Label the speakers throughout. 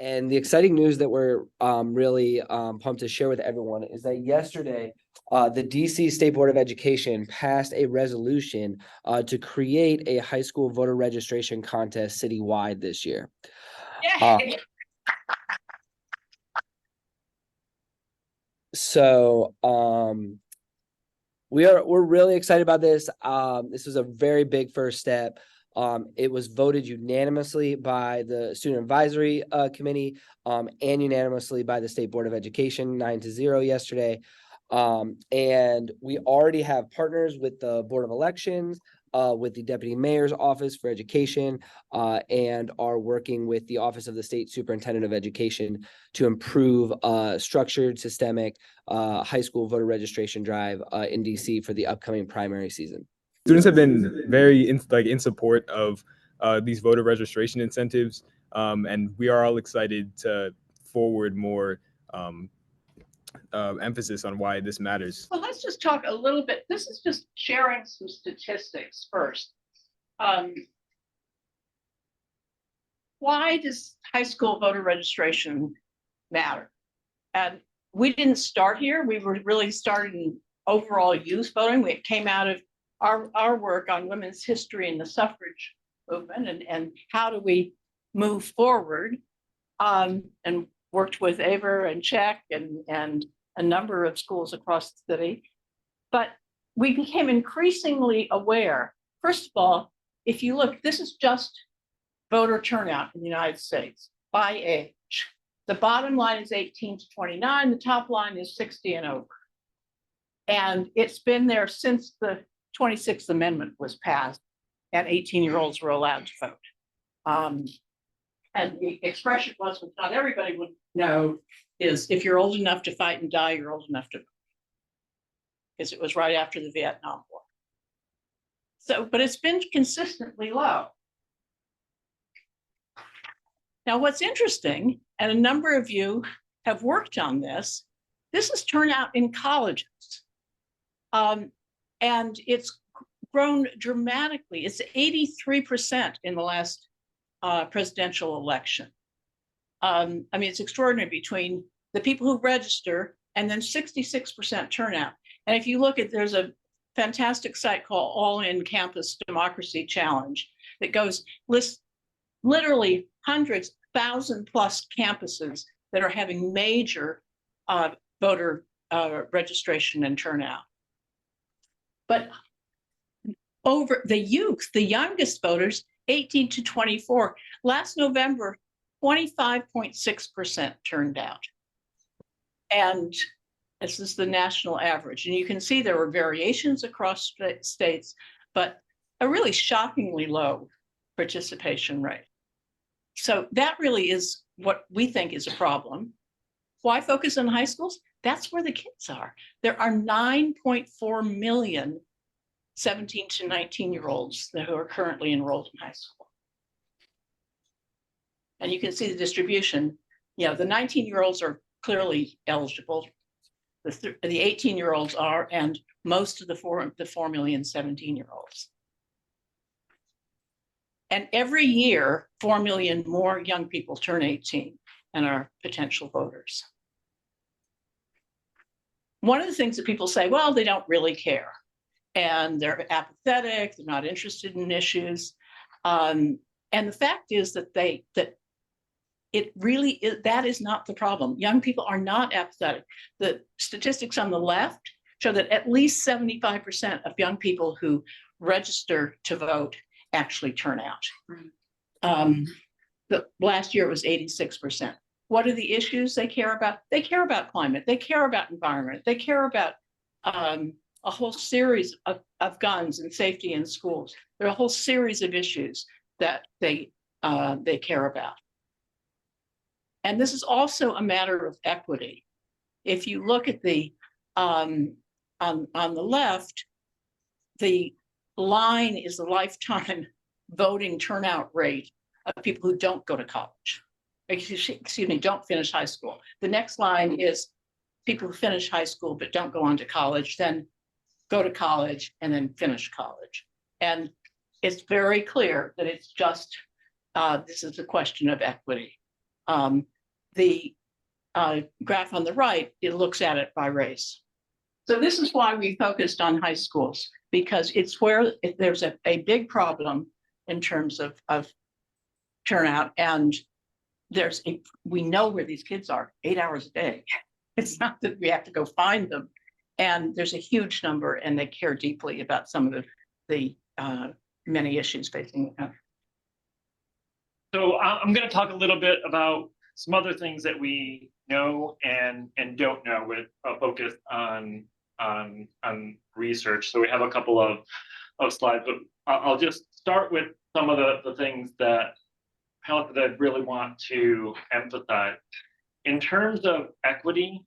Speaker 1: And the exciting news that we're really pumped to share with everyone is that yesterday, the DC State Board of Education passed a resolution to create a high school voter registration contest citywide this year. So we're really excited about this. This is a very big first step. It was voted unanimously by the Student Advisory Committee and unanimously by the State Board of Education, 9-0 yesterday. And we already have partners with the Board of Elections, with the Deputy Mayor's Office for Education, and are working with the Office of the State Superintendent of Education to improve structured, systemic high school voter registration drive in DC for the upcoming primary season.
Speaker 2: Students have been very in support of these voter registration incentives, and we are all excited to forward more emphasis on why this matters.
Speaker 3: Well, let's just talk a little bit. This is just sharing some statistics first. Why does high school voter registration matter? And we didn't start here. We were really starting overall youth voting. It came out of our work on women's history and the suffrage movement, and how do we move forward, and worked with Aver and Czech and a number of schools across the city. But we became increasingly aware. First of all, if you look, this is just voter turnout in the United States by age. The bottom line is 18 to 29. The top line is 60 and over. And it's been there since the 26th Amendment was passed and 18-year-olds were allowed to vote. And the expression was, which not everybody would know, is if you're old enough to fight and die, you're old enough to vote. Because it was right after the Vietnam War. So, but it's been consistently low. Now, what's interesting, and a number of you have worked on this is turnout in colleges. And it's grown dramatically. It's 83% in the last presidential election. I mean, it's extraordinary between the people who register and then 66% turnout. And if you look at, there's a fantastic site called All In Campus Democracy Challenge that lists literally hundreds, 1,000 plus campuses that are having major voter registration and turnout. But over the youth, the youngest voters, 18 to 24, last November, 25.6% turned out. And this is the national average. And you can see there were variations across states, but a really shockingly low participation rate. So that really is what we think is a problem. Why focus on high schools? That's where the kids are. There are 9.4 million 17 to 19-year-olds who are currently enrolled in high school. And you can see the distribution. You know, the 19-year-olds are clearly eligible. The 18-year-olds are, and most of the 4 million 17-year-olds. And every year, 4 million more young people turn 18 and are potential voters. One of the things that people say, well, they don't really care. And they're apathetic, they're not interested in issues. And the fact is that it really is, that is not the problem. Young people are not apathetic. The statistics on the left show that at least 75% of young people who register to vote actually turn out. The last year it was 86%. What are the issues they care about? They care about climate, they care about environment, they care about a whole series of guns and safety in schools. There are a whole series of issues that they care about. And this is also a matter of equity. If you look at the on the left, the line is the lifetime voting turnout rate of people who don't go to college. Excuse me, don't finish high school. The next line is people who finish high school but don't go on to college, then go to college and then finish college. And it's very clear that it's just, this is a question of equity. The graph on the right, it looks at it by race. So this is why we focused on high schools, because it's where there's a big problem in terms of turnout. And we know where these kids are 8 hours a day. It's not that we have to go find them. And there's a huge number, and they care deeply about some of the many issues facing them.
Speaker 4: So I'm going to talk a little bit about some other things that we know and don't know, with a focus on research. So we have a couple of slides, but I'll just start with some of the things that I really want to emphasize. In terms of equity,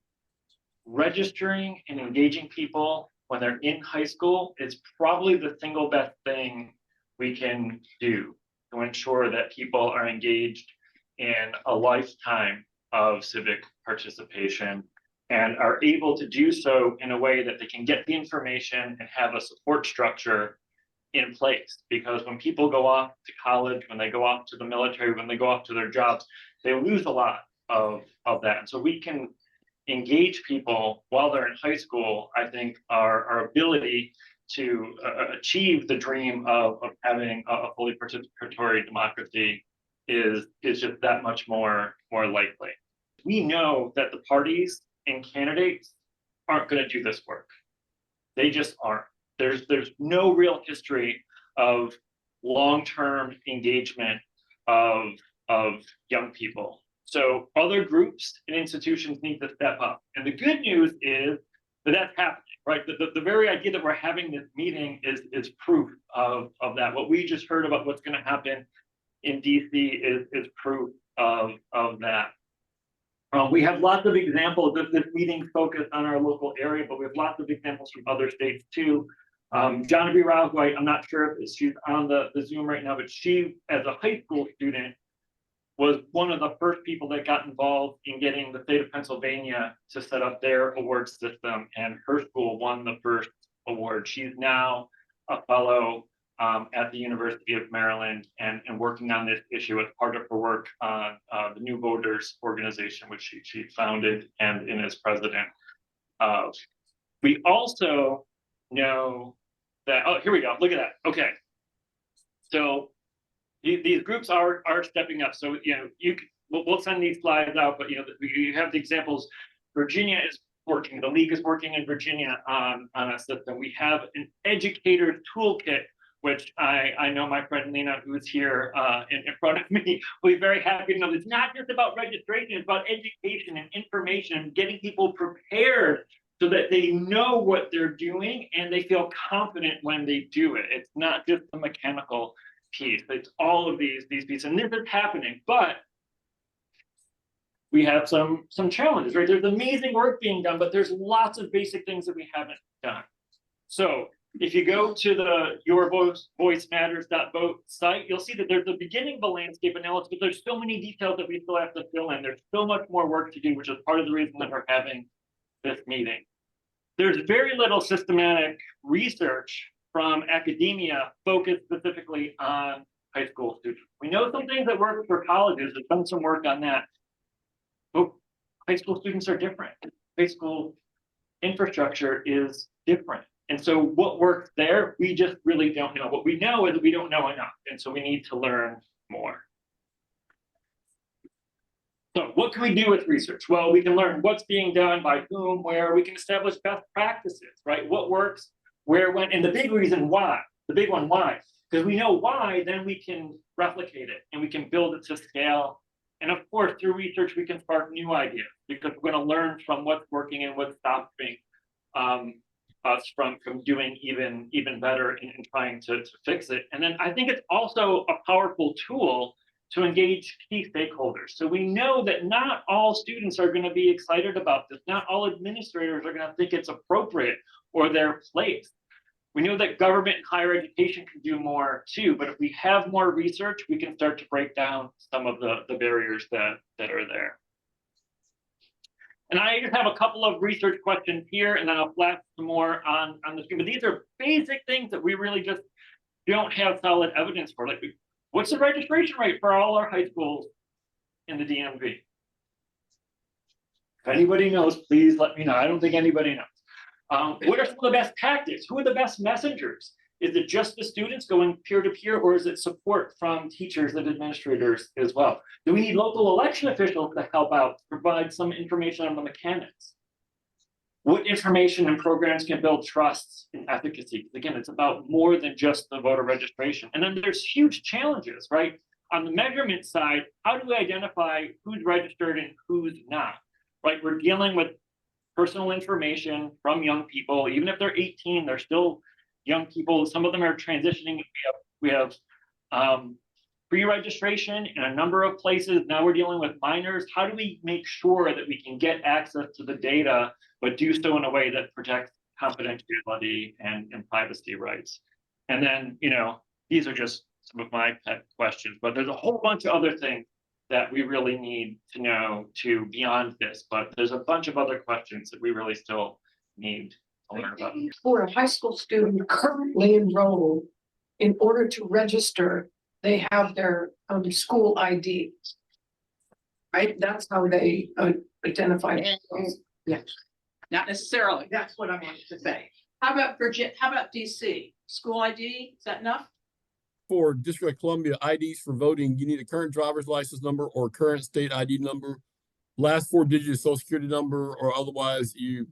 Speaker 4: registering and engaging people when they're in high school is probably the single best thing we can do to ensure that people are engaged in a lifetime of civic participation and are able to do so in a way that they can get the information and have a support structure in place. Because when people go off to college, when they go off to the military, when they go off to their jobs, they lose a lot of that. And so we can engage people while they're in high school. I think our ability to achieve the dream of having a fully participatory democracy is just that much more likely. We know that the parties and candidates aren't going to do this work. They just aren't. There's no real history of long-term engagement of young people. So other groups and institutions need to step up. And the good news is that that's happening, right? The very idea that we're having this meeting is proof of that. What we just heard about what's going to happen in DC is proof of that. We have lots of examples of this meeting focused on our local area, but we have lots of examples from other states too. Genevieve Rao, who I'm not sure if she's on the Zoom right now, but she, as a high school student, was one of the first people that got involved in getting the state of Pennsylvania to set up their award system, and her school won the first award. She's now a fellow at the University of Maryland and working on this issue as part of her work on the New Voters organization, which she founded and is president of. We also know that, oh, here we go, look at that, okay. So these groups are stepping up. So, we'll send these slides out, but, you have the examples. Virginia is working, the league is working in Virginia on a system. We have an educator toolkit, which I know my friend Lena, who's here in front of me, will be very happy to know. It's not just about registration, it's about education and information and getting people prepared so that they know what they're doing and they feel confident when they do it. It's not just the mechanical piece, it's all of these pieces. And this is happening, but we have some challenges, right? There's amazing work being done, but there's lots of basic things that we haven't done. So if you go to the yourvoicematters.vote site, you'll see that there's the beginning of a landscape analysis, but there's so many details that we still have to fill in. There's so much more work to do, which is part of the reason that we're having this meeting. There's very little systematic research from academia focused specifically on high school students. We know some things that work for colleges. There's done some work on that. But high school students are different. High school infrastructure is different. And so what works there, we just really don't know. What we know is we don't know enough. And so we need to learn more. So what can we do with research? Well, we can learn what's being done by whom, where. We can establish best practices, right? What works, where, when, and the big reason why, the big one, why. Because we know why, then we can replicate it and we can build it to scale. And of course, through research, we can spark new ideas because we're going to learn from what's working and what's stopping us from doing even better in trying to fix it. And then I think it's also a powerful tool to engage key stakeholders. So we know that not all students are going to be excited about this. Not all administrators are going to think it's appropriate or their place. We know that government and higher education can do more too, but if we have more research, we can start to break down some of the barriers that are there. And I just have a couple of research questions here, and then I'll flash some more on the screen. But these are basic things that we really just don't have solid evidence for. Like, what's the registration rate for all our high schools in the DMV? If anybody knows, please let me know. I don't think anybody knows. What are some of the best tactics? Who are the best messengers? Is it just the students going peer to peer, or is it support from teachers and administrators as well? Do we need local election officials to help out, provide some information on the mechanics? What information and programs can build trust and efficacy? Again, it's about more than just the voter registration. And then there's huge challenges, right? On the measurement side, how do we identify who's registered and who's not? Right, we're dealing with personal information from young people. Even if they're 18, they're still young people. Some of them are transitioning. We have pre-registration in a number of places. Now we're dealing with minors. How do we make sure that we can get access to the data, but do so in a way that protects confidentiality and privacy rights? And then, these are just some of my pet questions, but there's a whole bunch of other things that we really need to know to beyond this, but there's a bunch of other questions that we really still need to learn about.
Speaker 5: For a high school student currently enrolled, in order to register, they have their school ID. Right, that's how they identify themselves.
Speaker 3: Yes. Not necessarily.
Speaker 5: That's what I wanted to say.
Speaker 3: How about Virginia? How about DC? School ID, is that enough?
Speaker 6: For District of Columbia IDs for voting, you need a current driver's license number or current state ID number, last 4 digits social security number, or otherwise if you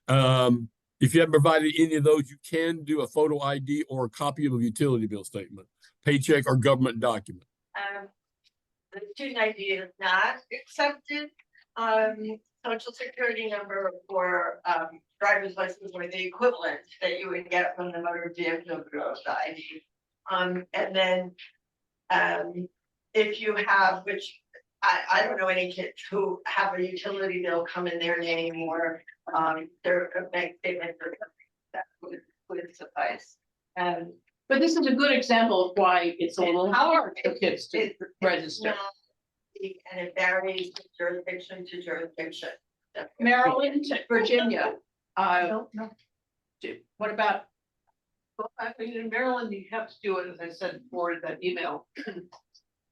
Speaker 6: haven't provided any of those, you can do a photo ID or a copy of a utility bill statement, paycheck or government document.
Speaker 7: The student ID is not accepted. Social security number or driver's license or the equivalent that you would get from the motor vehicle bureau, the ID. And then if you have, which I don't know any kids who have a utility bill come in their name or their bank statement or something that would suffice.
Speaker 3: But this is a good example of why it's a little hard for kids to
Speaker 7: It's
Speaker 3: register.
Speaker 7: not- And it varies from jurisdiction to jurisdiction.
Speaker 3: Maryland to Virginia.
Speaker 5: No.
Speaker 3: What about,
Speaker 5: Well, I mean, in Maryland, you have to do it, as I said before, in that email.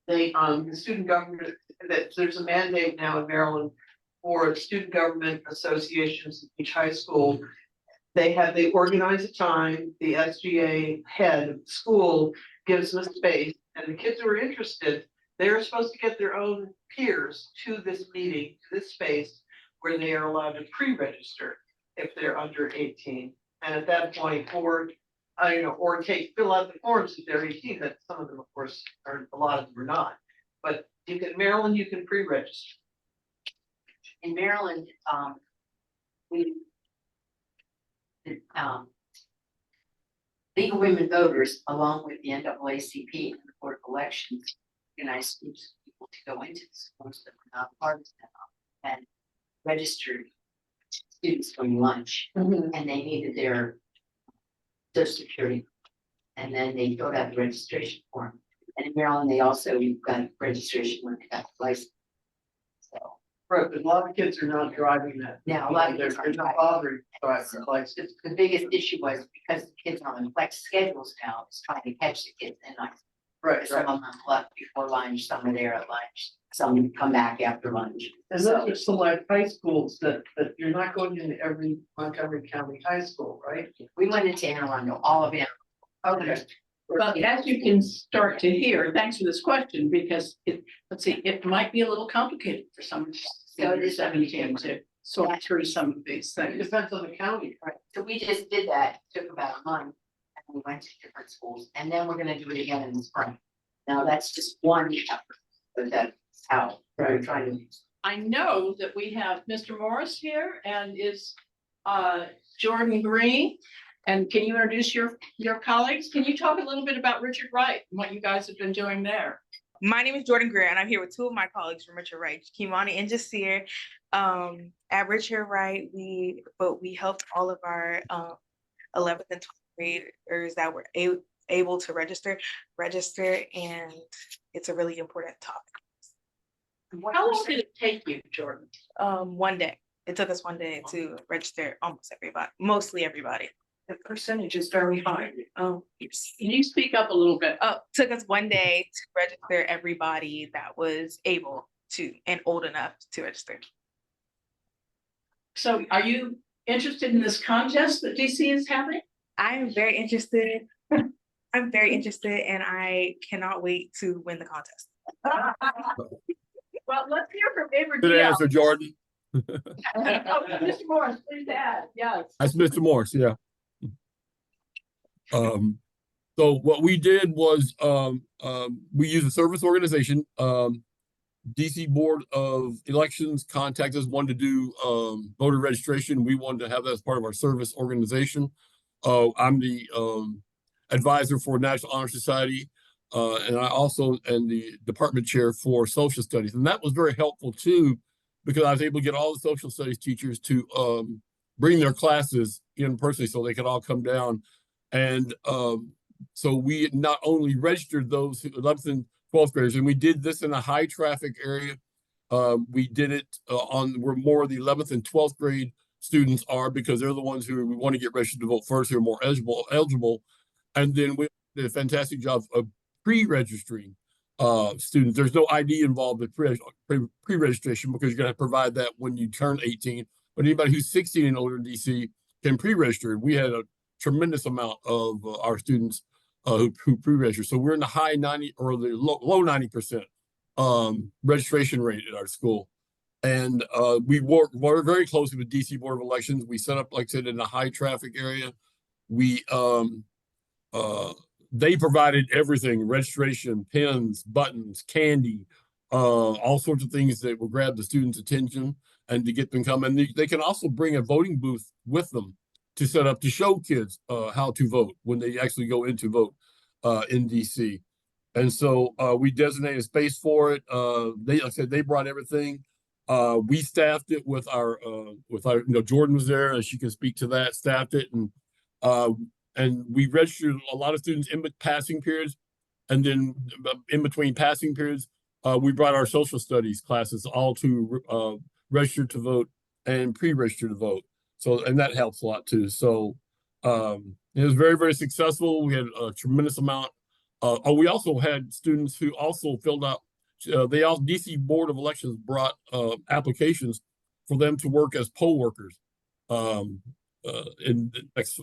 Speaker 5: They, the student government, that there's a mandate now in Maryland for student government associations at each high school. They organize a time, the SGA head of the school gives them a space, and the kids who are interested, they're supposed to get their own peers to this meeting, to this space, where they are allowed to pre-register if they're under 18. And at that point, or fill out the forms if they're 18, that some of them, of course, a lot of them are not. But in Maryland, you can pre-register.
Speaker 8: In Maryland, League of Women Voters, along with the NAACP and the Board of Elections, organized groups of people to go into the schools that were not part of them and registered students going lunch, and they needed their social security, and then they filled out the registration form. And in Maryland, they also got registration when they got the license. So.
Speaker 5: Right, but a lot of kids are not driving that.
Speaker 8: Now, a lot of
Speaker 5: They're
Speaker 8: kids aren't
Speaker 5: not
Speaker 8: driving.
Speaker 5: bothering to drive their license.
Speaker 8: The biggest issue was because the kids are on flex schedules now, it's trying to catch the kids, and like some of them left before lunch, some are there at lunch, some come back after lunch.
Speaker 5: And those are select high schools that you're not going into every Montgomery County high school, right?
Speaker 8: We went into Anne Arundel, all of it.
Speaker 5: Okay.
Speaker 3: well, as you can start to hear, thanks for this question, because it might be a little complicated for some
Speaker 8: So it is
Speaker 3: 17 to sort through some of these
Speaker 5: It
Speaker 3: things.
Speaker 5: depends on the county.
Speaker 8: Right, so we just did that, took about a month, and we went to different schools, and then we're gonna do it again in the spring. Now, that's just one effort, but that's how we're trying to.
Speaker 3: I know that we have Mr. Morris here and is Jordan Green. And can you introduce your colleagues? Can you talk a little bit about Richard Wright and what you guys have been doing there?
Speaker 9: My name is Jordan Greer, and I'm here with two of my colleagues from Richard Wright, Kimani and Jasir. At Richard Wright, we helped all of our 11th and 12th graders that were able to register, and it's a really important topic.
Speaker 3: How long did it take you, Jordan?
Speaker 9: 1 day. It took us 1 day to register almost everybody, mostly everybody.
Speaker 5: The percentage is very high.
Speaker 9: Oh, yes.
Speaker 3: Can you speak up a little bit?
Speaker 9: Oh, took us one day to register everybody that was able to and old enough to register.
Speaker 3: So are you interested in this contest that DC is having?
Speaker 9: I am very interested. I'm very interested and I cannot wait to win the contest.
Speaker 3: Well, let's hear from Avery.
Speaker 6: Good answer, Jordan.
Speaker 3: Oh, Mr. Morris, please add, yes.
Speaker 6: That's Mr. Morris, yeah. So what we did was, we used a service organization, DC Board of Elections contacted us, wanted to do, voter registration. We wanted to have that as part of our service organization. I'm the, advisor for National Honor Society, and I also am the department chair for social studies. And that was very helpful too, because I was able to get all the social studies teachers to, bring their classes in personally so they could all come down. And so we not only registered those 11th and 12th graders, and we did this in a high traffic area. We did it on where more of the 11th and 12th grade students are, because they're the ones who we want to get registered to vote first, who are more eligible. And then we did a fantastic job of pre-registering students. There's no ID involved with pre-registration because you're going to provide that when you turn 18. But anybody who's 16 and older in DC can pre-register. We had a tremendous amount of our students who pre-register. So we're in the high 90 or the low 90% registration rate at our school. And we work very closely with DC Board of Elections. We set up, like I said, in a high traffic area. We they provided everything: registration, pins, buttons, candy, all sorts of things that will grab the students' attention and to get them coming. They can also bring a voting booth with them to set up to show kids how to vote when they actually go in to vote in DC. And so we designated a space for it. Like I said, they brought everything. We staffed it with our, Jordan was there, and she can speak to that. Staffed it, and we registered a lot of students in passing periods, and then in between passing periods, we brought our social studies classes all to register to vote and pre-register to vote. So, and that helps a lot too. So it was very, very successful. We had a tremendous amount. We also had students who also filled out. DC Board of Elections brought applications for them to work as poll workers in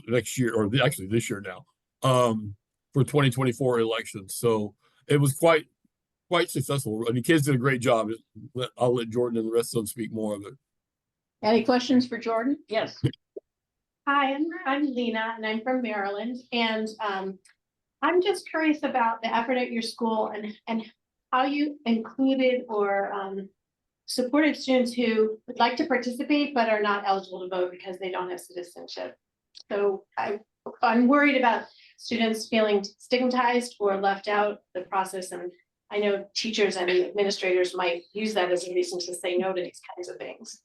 Speaker 6: next year, or actually this year now, for 2024 elections. So it was quite successful, and the kids did a great job. I'll let Jordan and the rest of them speak more of it.
Speaker 3: Any questions for Jordan? Yes.
Speaker 10: Hi, I'm Lena, and I'm from Maryland, and I'm just curious about the effort at your school and how you included or supported students who would like to participate but are not eligible to vote because they don't have citizenship. So I'm worried about students feeling stigmatized or left out the process, and I know teachers and administrators might use that as a reason to say no to these kinds of things.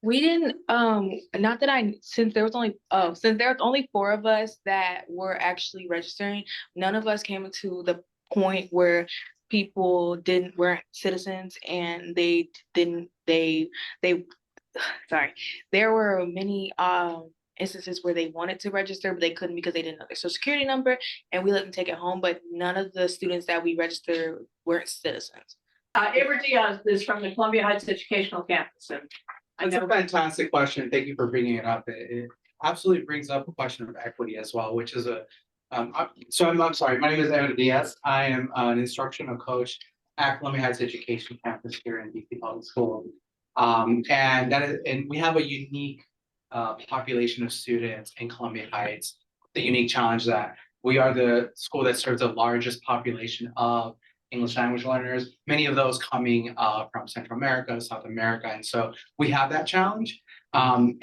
Speaker 9: We didn't, not that since there was only 4 of us that were actually registering, none of us came to the point where people weren't citizens and sorry, there were many instances where they wanted to register, but they couldn't because they didn't know their social security number, and we let them take it home, but none of the students that we registered weren't citizens.
Speaker 3: Avery Diaz is from the Columbia Heights Educational Campus. And
Speaker 11: That's a fantastic question. Thank you for bringing it up. It absolutely brings up a question of equity as well, which is so I'm sorry, my name is Avery Diaz. I am an instructional coach at Columbia Heights Education Campus here in DC Public School. And we have a unique population of students in Columbia Heights. The unique challenge that we are the school that serves the largest population of English language learners, many of those coming from Central America, South America. And so we have that challenge. I'm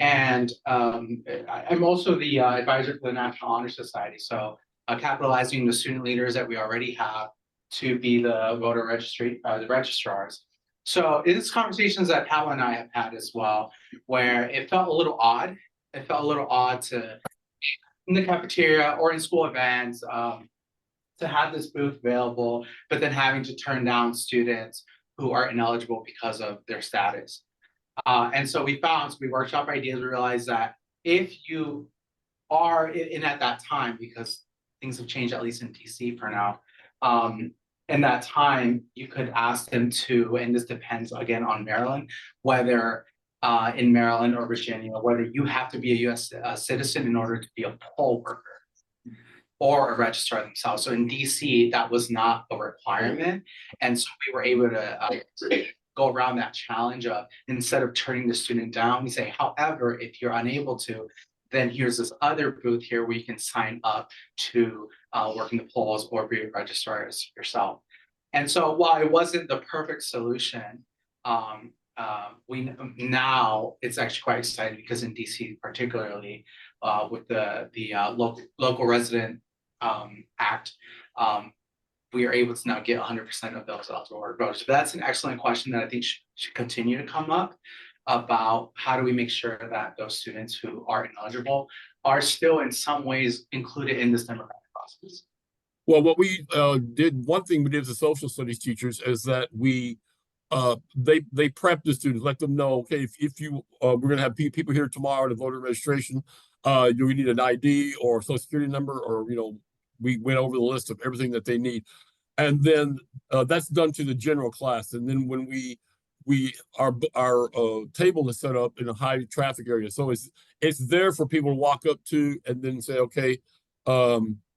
Speaker 11: also the advisor for the National Honor Society. So capitalizing the student leaders that we already have to be the voter registry, the registrars. So it's conversations that Paola and I have had as well, where it felt a little odd. It felt a little odd to, in the cafeteria or in school events, to have this booth available, but then having to turn down students who are ineligible because of their status. And so we workshop ideas, we realized that if you and at that time, because things have changed, at least in DC for now. In that time, you could ask them to, and this depends again on Maryland, whether in Maryland or Virginia, whether you have to be a US citizen in order to be a poll worker or a registrar themselves. So in DC, that was not a requirement. And so we were able to go around that challenge of, instead of turning the student down, we say, however, if you're unable to, then here's this other booth here where you can sign up to work in the polls or be a registrar yourself. And so while it wasn't the perfect solution, we now it's actually quite exciting because in DC particularly, with the local resident act, we are able to now get 100% of those eligible voters. So that's an excellent question that I think should continue to come up, about how do we make sure that those students who are ineligible are still in some ways included in this democratic process.
Speaker 6: Well, what we did, one thing we did as a social studies teachers is that we they prep the students, let them know, okay, if you we're gonna have people here tomorrow to voter registration, you need an ID or a social security number, or we went over the list of everything that they need. And then that's done to the general class. And then when our table is set up in a high traffic area, so it's there for people to walk up to and then say, okay,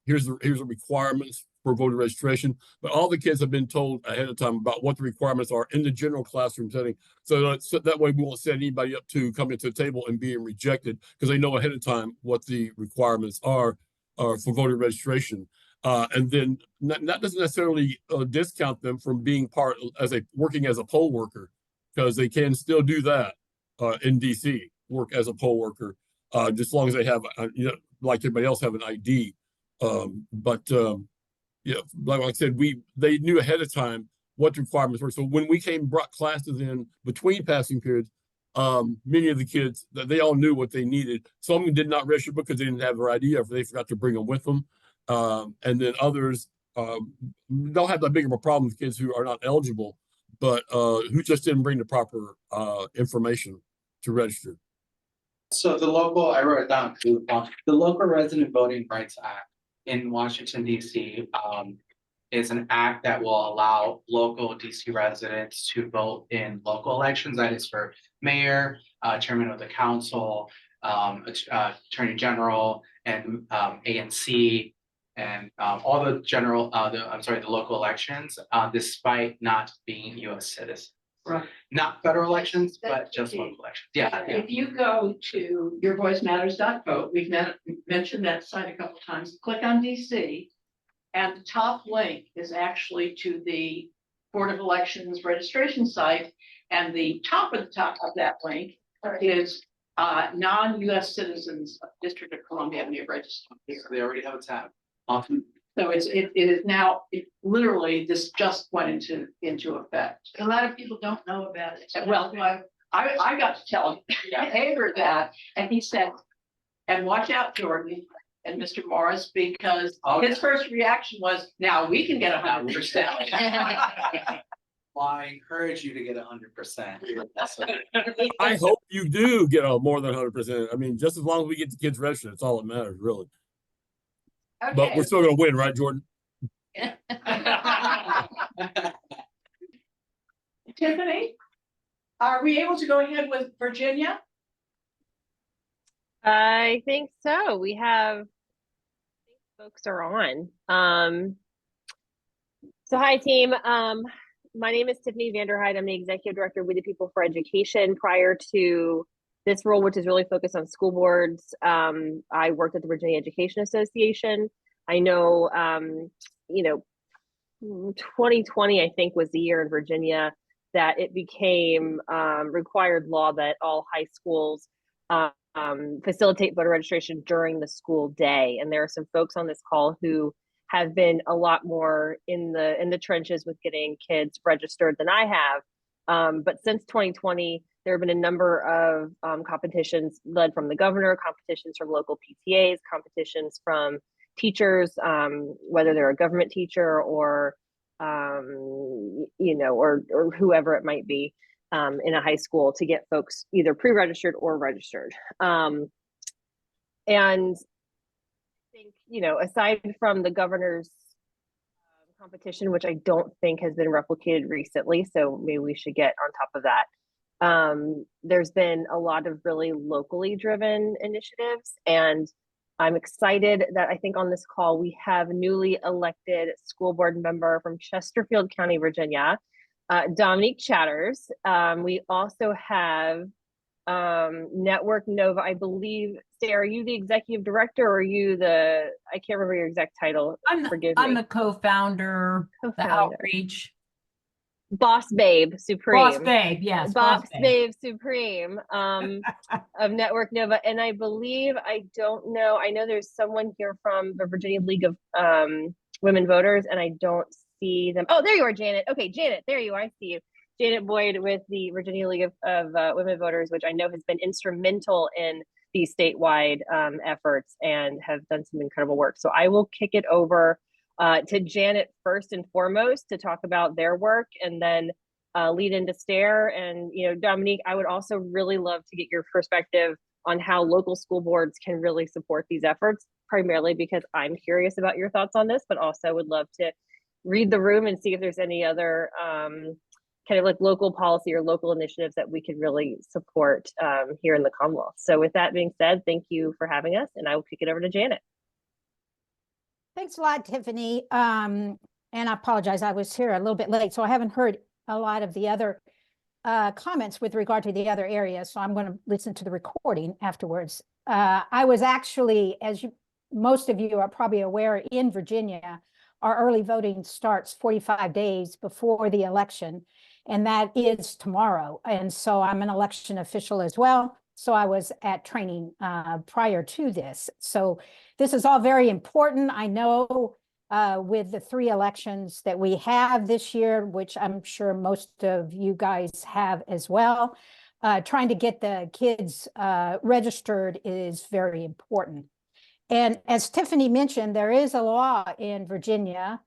Speaker 6: here's the requirements for voter registration. But all the kids have been told ahead of time about what the requirements are in the general classroom setting, so that way we won't set anybody up to come into the table and being rejected, because they know ahead of time what the requirements are for voter registration. And then that doesn't necessarily discount them from being working as a poll worker, because they can still do that in DC, work as a poll worker, just as long as they have, like everybody else, have an ID. Like I said, they knew ahead of time what the requirements were. So when we brought classes in between passing periods, many of the kids, they all knew what they needed. Some did not register because they didn't have their ID, or they forgot to bring them with them. And then others don't have that big of a problem with kids who are not eligible, but who just didn't bring the proper information to register.
Speaker 11: So I wrote it down too. The Local Resident Voting Rights Act in Washington, DC, is an act that will allow local DC residents to vote in local elections. That is for mayor, chairman of the council, attorney general, and ANC, and all the the local elections, despite not being US citizens.
Speaker 5: Right.
Speaker 11: Not federal elections, but just local elections. Yeah.
Speaker 5: If you go to yourvoicematters.vote, we've mentioned that site a couple times, click on DC, and the top link is actually to the Board of Elections registration site, and the top of that link is non-US citizens of District of Columbia may register here.
Speaker 11: They already have a tab. Often.
Speaker 5: So it is now, literally, this just went into effect.
Speaker 8: A lot of people don't know about it.
Speaker 5: Well, I got to tell Hager that, and he said, and watch out, Jordan and Mr. Morris, because his first reaction was, now we can get 100%.
Speaker 11: Well, I encourage you to get 100%.
Speaker 6: I hope you do get more than 100%. I mean, just as long as we get the kids registered, that's all that matters, really. But we're still going to win, right, Jordan?
Speaker 5: Tiffany, are we able to go ahead with Virginia?
Speaker 12: I think so. We have, folks are on. So hi team. My name is Tiffany Vanderhyde. I'm the Executive Director of We the People for Education. Prior to this role, which is really focused on school boards, I worked at the Virginia Education Association. I know, 2020, I think, was the year in Virginia that it became required law that all high schools facilitate voter registration during the school day. And there are some folks on this call who have been a lot more in the trenches with getting kids registered than I have. But since 2020, there have been a number of competitions led from the governor, competitions from local PTAs, competitions from teachers, whether they're a government teacher or or whoever it might be in a high school, to get folks either pre-registered or registered. And think, you know, aside from the governor's competition, which I don't think has been replicated recently, so maybe we should get on top of that. There's been a lot of really locally driven initiatives, and I'm excited that I think on this call we have newly elected school board member from Chesterfield County, Virginia, Dominique Chatters. We also have Network Nova, I believe. Sarah, are you the executive director or are you the, I can't remember your exact title. Forgive
Speaker 13: I'm
Speaker 12: me.
Speaker 13: the co-founder, the
Speaker 12: Co-founder.
Speaker 13: outreach.
Speaker 12: Boss Babe Supreme.
Speaker 13: Boss Babe, yes.
Speaker 12: Boss Babe Supreme of Network Nova. And I believe, I don't know, I know there's someone here from the Virginia League of Women Voters, and I don't see them. Oh, there you are, Janet. Okay, Janet, there you are. I see you. Janet Boyd with the Virginia League of Women Voters, which I know has been instrumental in these statewide efforts and have done some incredible work. So I will kick it over to Janet first and foremost to talk about their work, and then lead into STAIR. And, you know, Dominique, I would also really love to get your perspective on how local school boards can really support these efforts, primarily because I'm curious about your thoughts on this, but also would love to read the room and see if there's any other kind of like local policy or local initiatives that we could really support here in the Commonwealth. So with that being said, thank you for having us, and I will kick it over to Janet.
Speaker 14: Thanks a lot, Tiffany. And I apologize, I was here a little bit late, so I haven't heard a lot of the other comments with regard to the other areas. So I'm going to listen to the recording afterwards. I was actually, as most of you are probably aware, in Virginia, our early voting starts 45 days before the election, and that is tomorrow. And so I'm an election official as well. So I was at training prior to this. So this is all very important. I know with the 3 elections that we have this year, which I'm sure most of you guys have as well, trying to get the kids registered is very important. And as Tiffany mentioned, there is a law in Virginia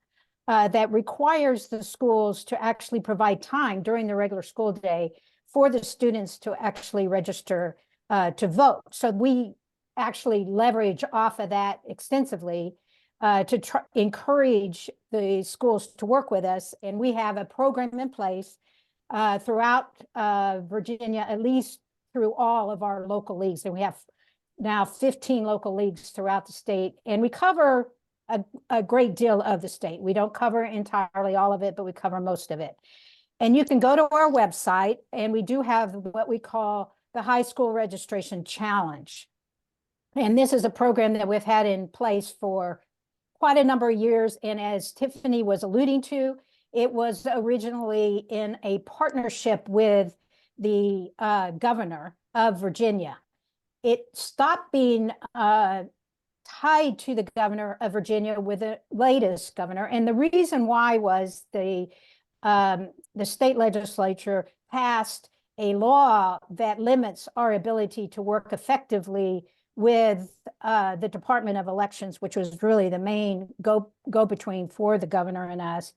Speaker 14: that requires the schools to actually provide time during the regular school day for the students to actually register to vote. So we actually leverage off of that extensively to encourage the schools to work with us. And we have a program in place throughout Virginia, at least through all of our local leagues. And we have now 15 local leagues throughout the state, and we cover a great deal of the state. We don't cover entirely all of it, but we cover most of it. And you can go to our website, and we do have what we call the High School Registration Challenge. And this is a program that we've had in place for quite a number of years. And as Tiffany was alluding to, it was originally in a partnership with the governor of Virginia. It stopped being tied to the governor of Virginia with the latest governor. And the reason why was the state legislature passed a law that limits our ability to work effectively with the Department of Elections, which was really the main go-between for the governor and us,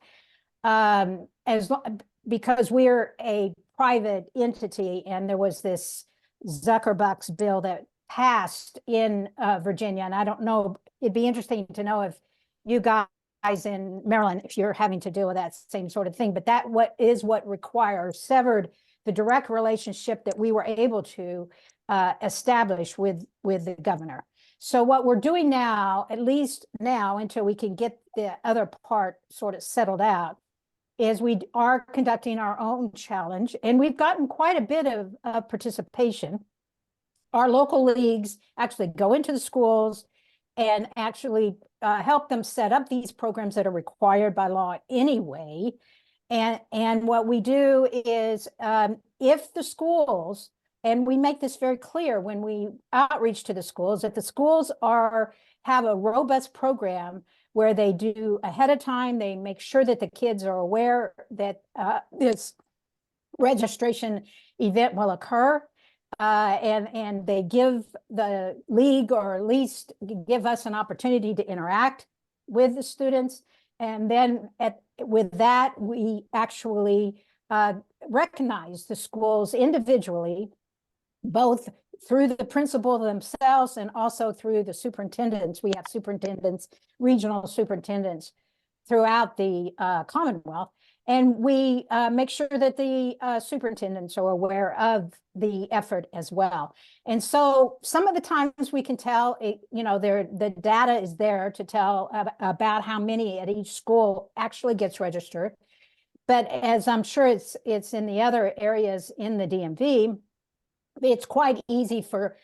Speaker 14: because we're a private entity, and there was this Zuckerbucks bill that passed in Virginia. And I don't know, it'd be interesting to know if you guys in Maryland, if you're having to deal with that same sort of thing, but that what severed the direct relationship that we were able to establish with the governor. So what we're doing now, at least now until we can get the other part sort of settled out, is we are conducting our own challenge, and we've gotten quite a bit of participation. Our local leagues actually go into the schools and actually help them set up these programs that are required by law anyway. And what we do is if the schools, and we make this very clear when we outreach to the schools, that the schools have a robust program where they do ahead of time, they make sure that the kids are aware that this registration event will occur. And they give the league, or at least give us an opportunity to interact with the students. And then with that, we actually recognize the schools individually both through the principal themselves and also through the superintendents. We have superintendents, regional superintendents throughout the Commonwealth. And we make sure that the superintendents are aware of the effort as well. And so some of the times we can tell, the data is there to tell about how many at each school actually gets registered. But as I'm sure it's in the other areas in the DMV, it's quite easy for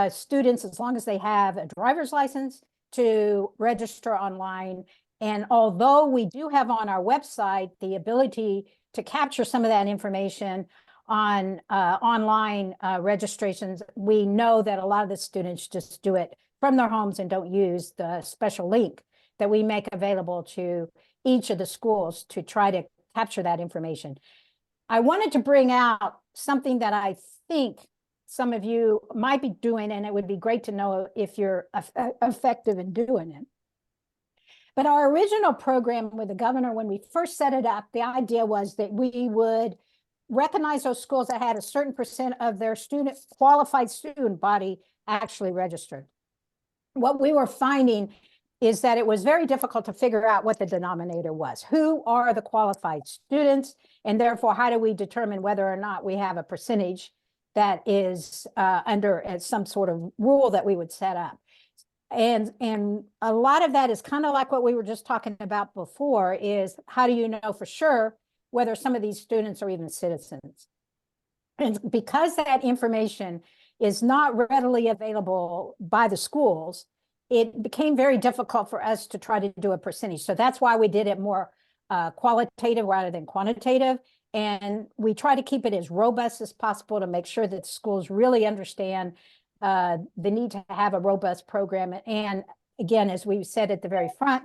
Speaker 14: students, as long as they have a driver's license, to register online. And although we do have on our website the ability to capture some of that information on online registrations, we know that a lot of the students just do it from their homes and don't use the special link that we make available to each of the schools to try to capture that information. I wanted to bring out something that I think some of you might be doing, and it would be great to know if you're effective in doing it. But our original program with the governor, when we first set it up, the idea was that we would recognize those schools that had a certain percent of their qualified student body actually registered. What we were finding is that it was very difficult to figure out what the denominator was. Who are the qualified students? And therefore, how do we determine whether or not we have a percentage that is under some sort of rule that we would set up? And a lot of that is kind of like what we were just talking about before, is how do you know for sure whether some of these students are even citizens? And because that information is not readily available by the schools, it became very difficult for us to try to do a percentage. So that's why we did it more qualitative rather than quantitative. And we try to keep it as robust as possible to make sure that schools really understand the need to have a robust program. And again, as we said at the very front,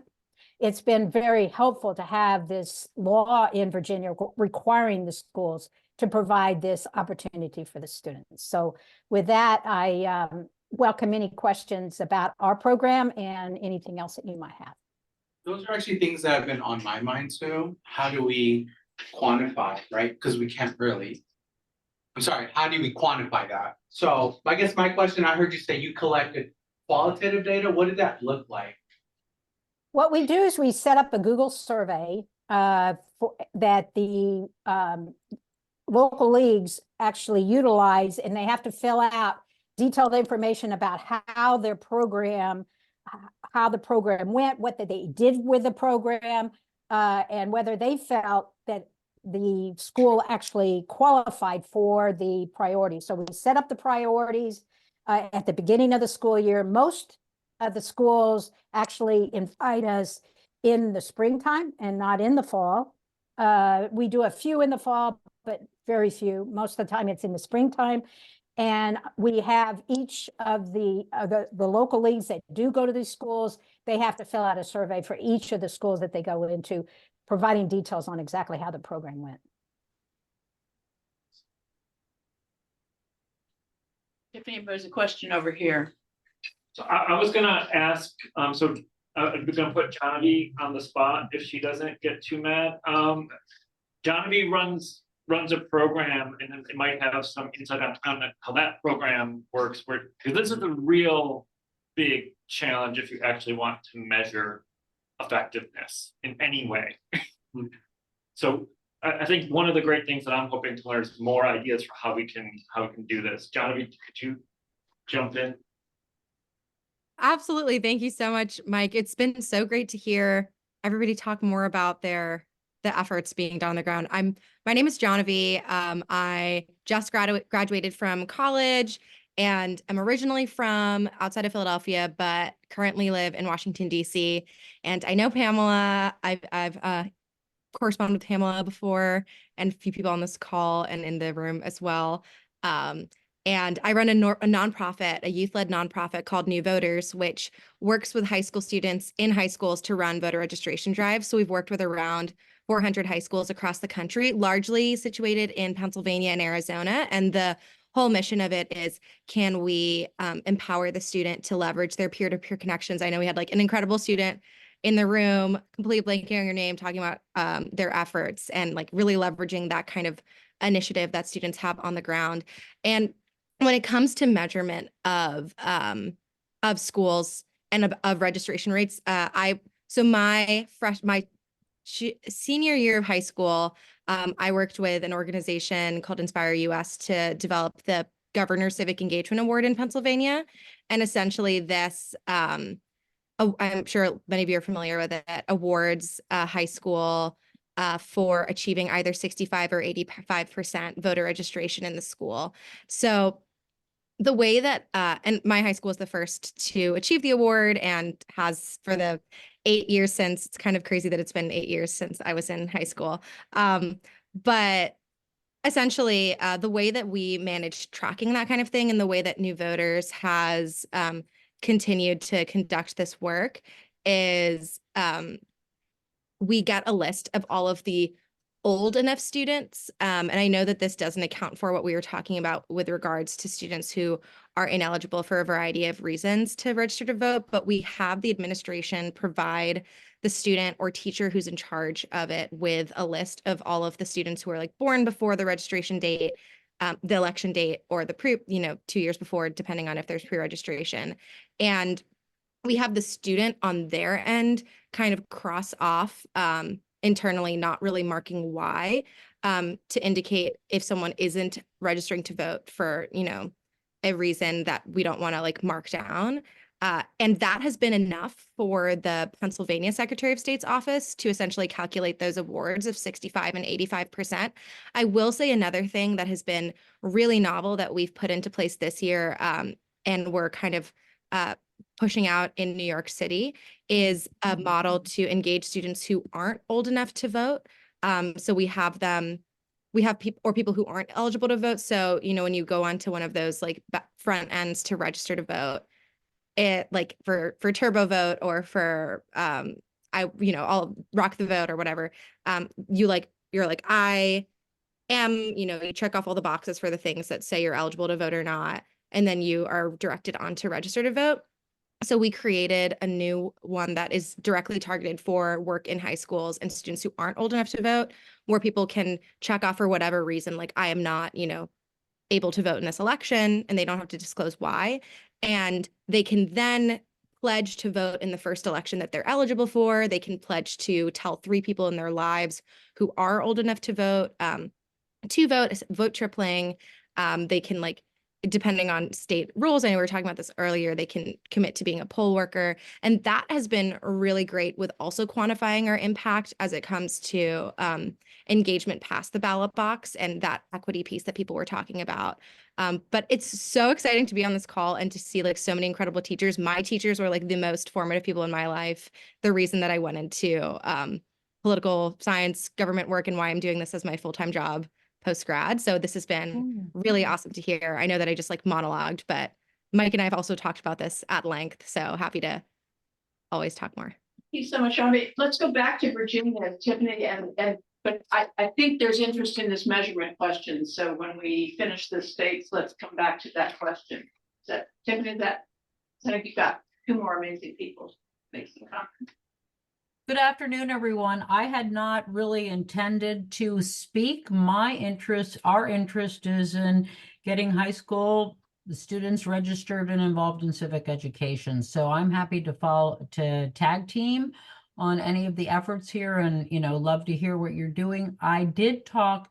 Speaker 14: it's been very helpful to have this law in Virginia requiring the schools to provide this opportunity for the students. So with that, I welcome any questions about our program and anything else that you might have.
Speaker 11: Those are actually things that have been on my mind too. How do we quantify, right? Because we can't really. I'm sorry, how do we quantify that? So I guess my question, I heard you say you collected qualitative data. What did that look like?
Speaker 14: What we do is we set up a Google survey that the local leagues actually utilize, and they have to fill out detailed information about how the program went, what they did with the program, and whether they felt that the school actually qualified for the priorities. So we set up the priorities at the beginning of the school year. Most of the schools actually invite us in the springtime and not in the fall. We do a few in the fall, but very few. Most of the time it's in the springtime. And we have each of the local leagues that do go to these schools, they have to fill out a survey for each of the schools that they go into, providing details on exactly how the program went.
Speaker 3: Tiffany, there's a question over here.
Speaker 4: So I was gonna ask, I'm gonna put Johnny on the spot if she doesn't get too mad. Johnny runs a program, and it might have some insight on how that program works, because this is a real big challenge if you actually want to measure effectiveness in any way. So I think one of the great things that I'm hoping to learn is more ideas for how we can do this. Johnny, could you jump in?
Speaker 15: Absolutely. Thank you so much, Mike. It's been so great to hear everybody talk more about the efforts being done on the ground. My name is Jonavi. I just graduated from college and I'm originally from outside of Philadelphia, but currently live in Washington, D.C. And I know Pamela. I've corresponded with Pamela before, and a few people on this call and in the room as well. And I run a nonprofit, a youth-led nonprofit called New Voters, which works with high school students in high schools to run voter registration drives. So we've worked with around 400 high schools across the country, largely situated in Pennsylvania and Arizona. And the whole mission of it is, can we empower the student to leverage their peer-to-peer connections? I know we had like an incredible student in the room, completely blanking on your name, talking about their efforts and like really leveraging that kind of initiative that students have on the ground. And when it comes to measurement of schools and of registration rates, senior year of high school, I worked with an organization called Inspire US to develop the Governor Civic Engagement Award in Pennsylvania. And essentially this, I'm sure many of you are familiar with it, awards high school for achieving either 65 or 85% voter registration in the school. So the way that, and my high school is the first to achieve the award and has for the 8 years since. It's kind of crazy that it's been 8 years since I was in high school. But essentially, the way that we manage tracking that kind of thing and the way that New Voters has continued to conduct this work is we get a list of all of the old enough students. And I know that this doesn't account for what we were talking about with regards to students who are ineligible for a variety of reasons to register to vote, but we have the administration provide the student or teacher who's in charge of it with a list of all of the students who are like born before the registration date, the election date, or the 2 years before, depending on if there's pre-registration. And we have the student on their end kind of cross off internally, not really marking why, to indicate if someone isn't registering to vote for, a reason that we don't want to like mark down. And that has been enough for the Pennsylvania Secretary of State's office to essentially calculate those awards of 65 and 85%. I will say another thing that has been really novel that we've put into place this year, and we're kind of pushing out in New York City, is a model to engage students who aren't old enough to vote. So we have people who aren't eligible to vote. So, when you go onto one of those like front ends to register to vote, it like for Turbo Vote or for I'll Rock the Vote or whatever, you're like, I am, you check off all the boxes for the things that say you're eligible to vote or not, and then you are directed on to register to vote. So we created a new one that is directly targeted for work in high schools and students who aren't old enough to vote, where people can check off for whatever reason, like I am not, able to vote in this election, and they don't have to disclose why. And they can then pledge to vote in the first election that they're eligible for. They can pledge to tell 3 people in their lives who are old enough to vote, vote tripling. They can depending on state rules, I know we were talking about this earlier, they can commit to being a poll worker. And that has been really great with also quantifying our impact as it comes to engagement past the ballot box and that equity piece that people were talking about. But it's so exciting to be on this call and to see so many incredible teachers. My teachers were the most formative people in my life. The reason that I went into political science, government work, and why I'm doing this as my full-time job post-grad. So this has been really awesome to hear. I know that I just monologued, but Mike and I have also talked about this at length. So happy to always talk more.
Speaker 3: Thank you so much, Amy. Let's go back to Virginia and Tiffany, but I think there's interest in this measurement question. So when we finish the states, let's come back to that question. Tiffany, I think you got 2 more amazing people making comments.
Speaker 13: Good afternoon, everyone. I had not really intended to speak. Our interest is in getting high school students registered and involved in civic education. So I'm happy to tag team on any of the efforts here and, love to hear what you're doing. I did talk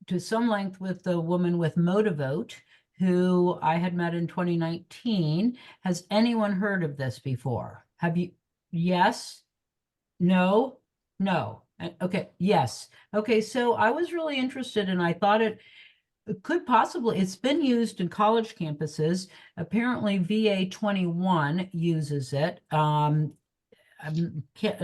Speaker 13: to some length with the woman with Motivote, who I had met in 2019. Has anyone heard of this before? Have you? Yes? No? Okay, yes. Okay, so I was really interested and I thought it could possibly, it's been used in college campuses. Apparently VA 21 uses it.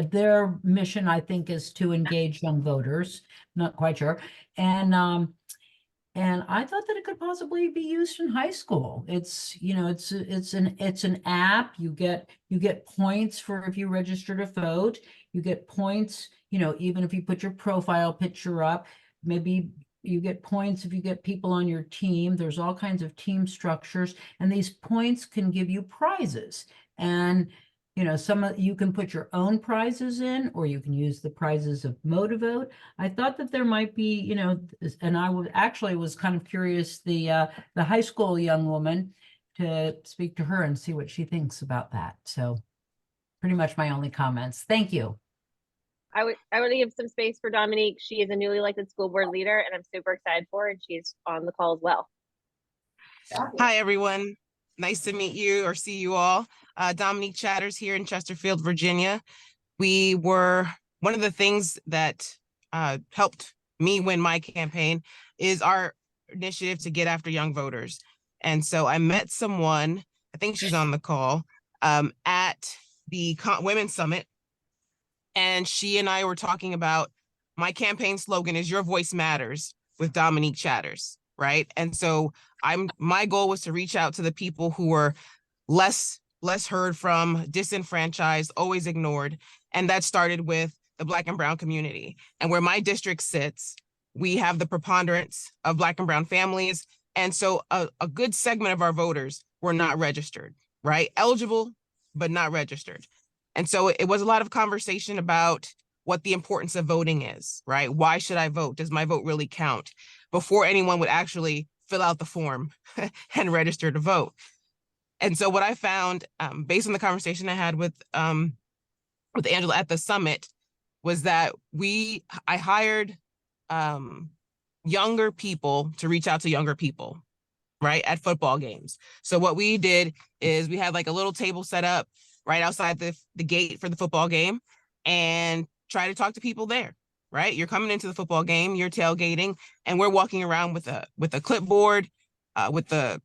Speaker 13: Their mission, I think, is to engage young voters. Not quite sure. And I thought that it could possibly be used in high school. It's an app. You get points for if you register to vote. You get points, even if you put your profile picture up. Maybe you get points if you get people on your team. There's all kinds of team structures, and these points can give you prizes. And you know, you can put your own prizes in, or you can use the prizes of Motivote. I thought that there might be, you know, and I was kind of curious, the high school young woman, to speak to her and see what she thinks about that. So pretty much my only comments. Thank you.
Speaker 12: I would give some space for Dominique. She is a newly elected school board leader, and I'm super excited for her, and she's on the call as well.
Speaker 16: Hi, everyone. Nice to meet you or see you all. Dominique Chatters here in Chesterfield, Virginia. One of the things that helped me win my campaign is our initiative to get after young voters. And so I met someone, I think she's on the call, at the Women's Summit. And she and I were talking about, my campaign slogan is "Your Voice Matters" with Dominique Chatters, right? And so my goal was to reach out to the people who were less heard from, disenfranchised, always ignored. And that started with the Black and Brown community. And where my district sits, we have the preponderance of Black and Brown families. And so a good segment of our voters were not registered, right? Eligible, but not registered. And so it was a lot of conversation about what the importance of voting is, right? Why should I vote? Does my vote really count? Before anyone would actually fill out the form and register to vote. And so what I found, based on the conversation I had with Angela at the summit, was that I hired younger people to reach out to younger people, right, at football games. So what we did is we had like a little table set up right outside the gate for the football game, and try to talk to people there, right? You're coming into the football game, you're tailgating, and we're walking around with a clipboard, with the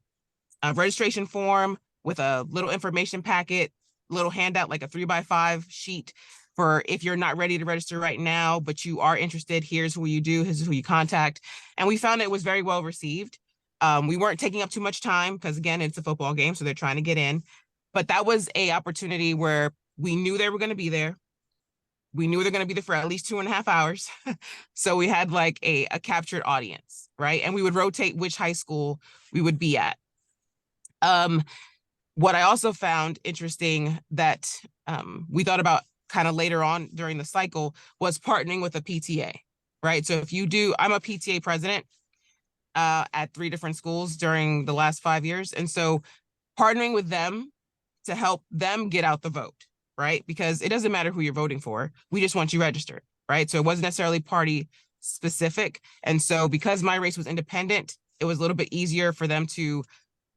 Speaker 16: registration form, with a little information packet, little handout, like a 3x5 sheet for if you're not ready to register right now, but you are interested, here's who you do, here's who you contact. And we found it was very well received. We weren't taking up too much time because, again, it's a football game, so they're trying to get in. But that was an opportunity where we knew they were going to be there. We knew they're going to be there for at least 2.5 hours. So we had like a captured audience, right? And we would rotate which high school we would be at. What I also found interesting that we thought about kind of later on during the cycle was partnering with a PTA, right? So I'm a PTA president at 3 different schools during the last 5 years. And so partnering with them to help them get out the vote, right? Because it doesn't matter who you're voting for. We just want you registered, right? So it wasn't necessarily party specific. And so because my race was independent, it was a little bit easier for them to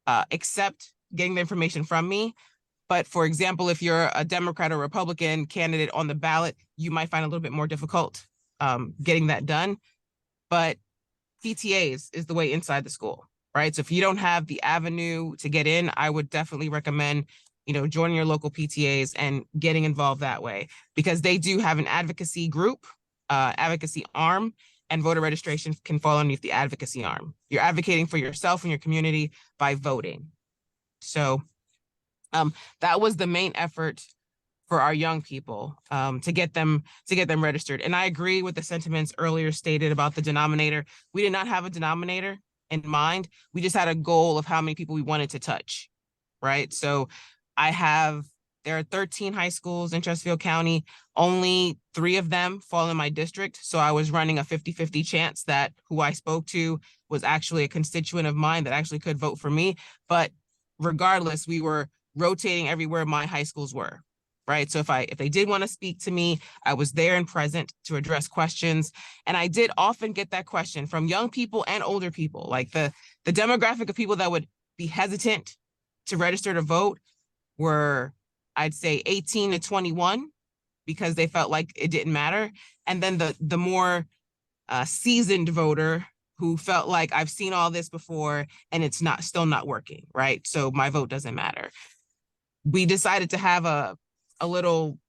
Speaker 16: accept getting the information from me. But for example, if you're a Democrat or Republican candidate on the ballot, you might find it a little bit more difficult getting that done. But PTAs is the way inside the school, right? So if you don't have the avenue to get in, I would definitely recommend, joining your local PTAs and getting involved that way, because they do have an advocacy group, advocacy arm, and voter registration can fall underneath the advocacy arm. You're advocating for yourself and your community by voting. So that was the main effort for our young people, to get them registered. And I agree with the sentiments earlier stated about the denominator. We did not have a denominator in mind. We just had a goal of how many people we wanted to touch, right? So there are 13 high schools in Chesterfield County. Only 3 of them fall in my district. So I was running a 50-50 chance that who I spoke to was actually a constituent of mine that actually could vote for me. But regardless, we were rotating everywhere my high schools were, right? So if they did want to speak to me, I was there and present to address questions. And I did often get that question from young people and older people. Like the demographic of people that would be hesitant to register to vote were, I'd say, 18 to 21, because they felt like it didn't matter. And then the more seasoned voter who felt like, I've seen all this before and it's still not working, right? So my vote doesn't matter. We decided to have a little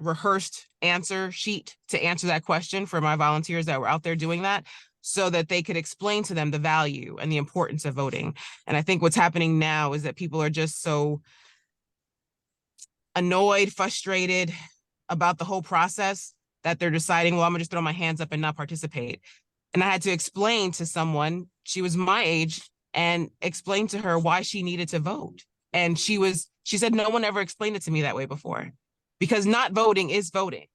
Speaker 16: rehearsed answer sheet to answer that question for my volunteers that were out there doing that, so that they could explain to them the value and the importance of voting. And I think what's happening now is that people are just so annoyed, frustrated about the whole process that they're deciding, well, I'm gonna just throw my hands up and not participate. And I had to explain to someone, she was my age, and explain to her why she needed to vote, And she said, no one ever explained it to me that way before, because not voting is voting,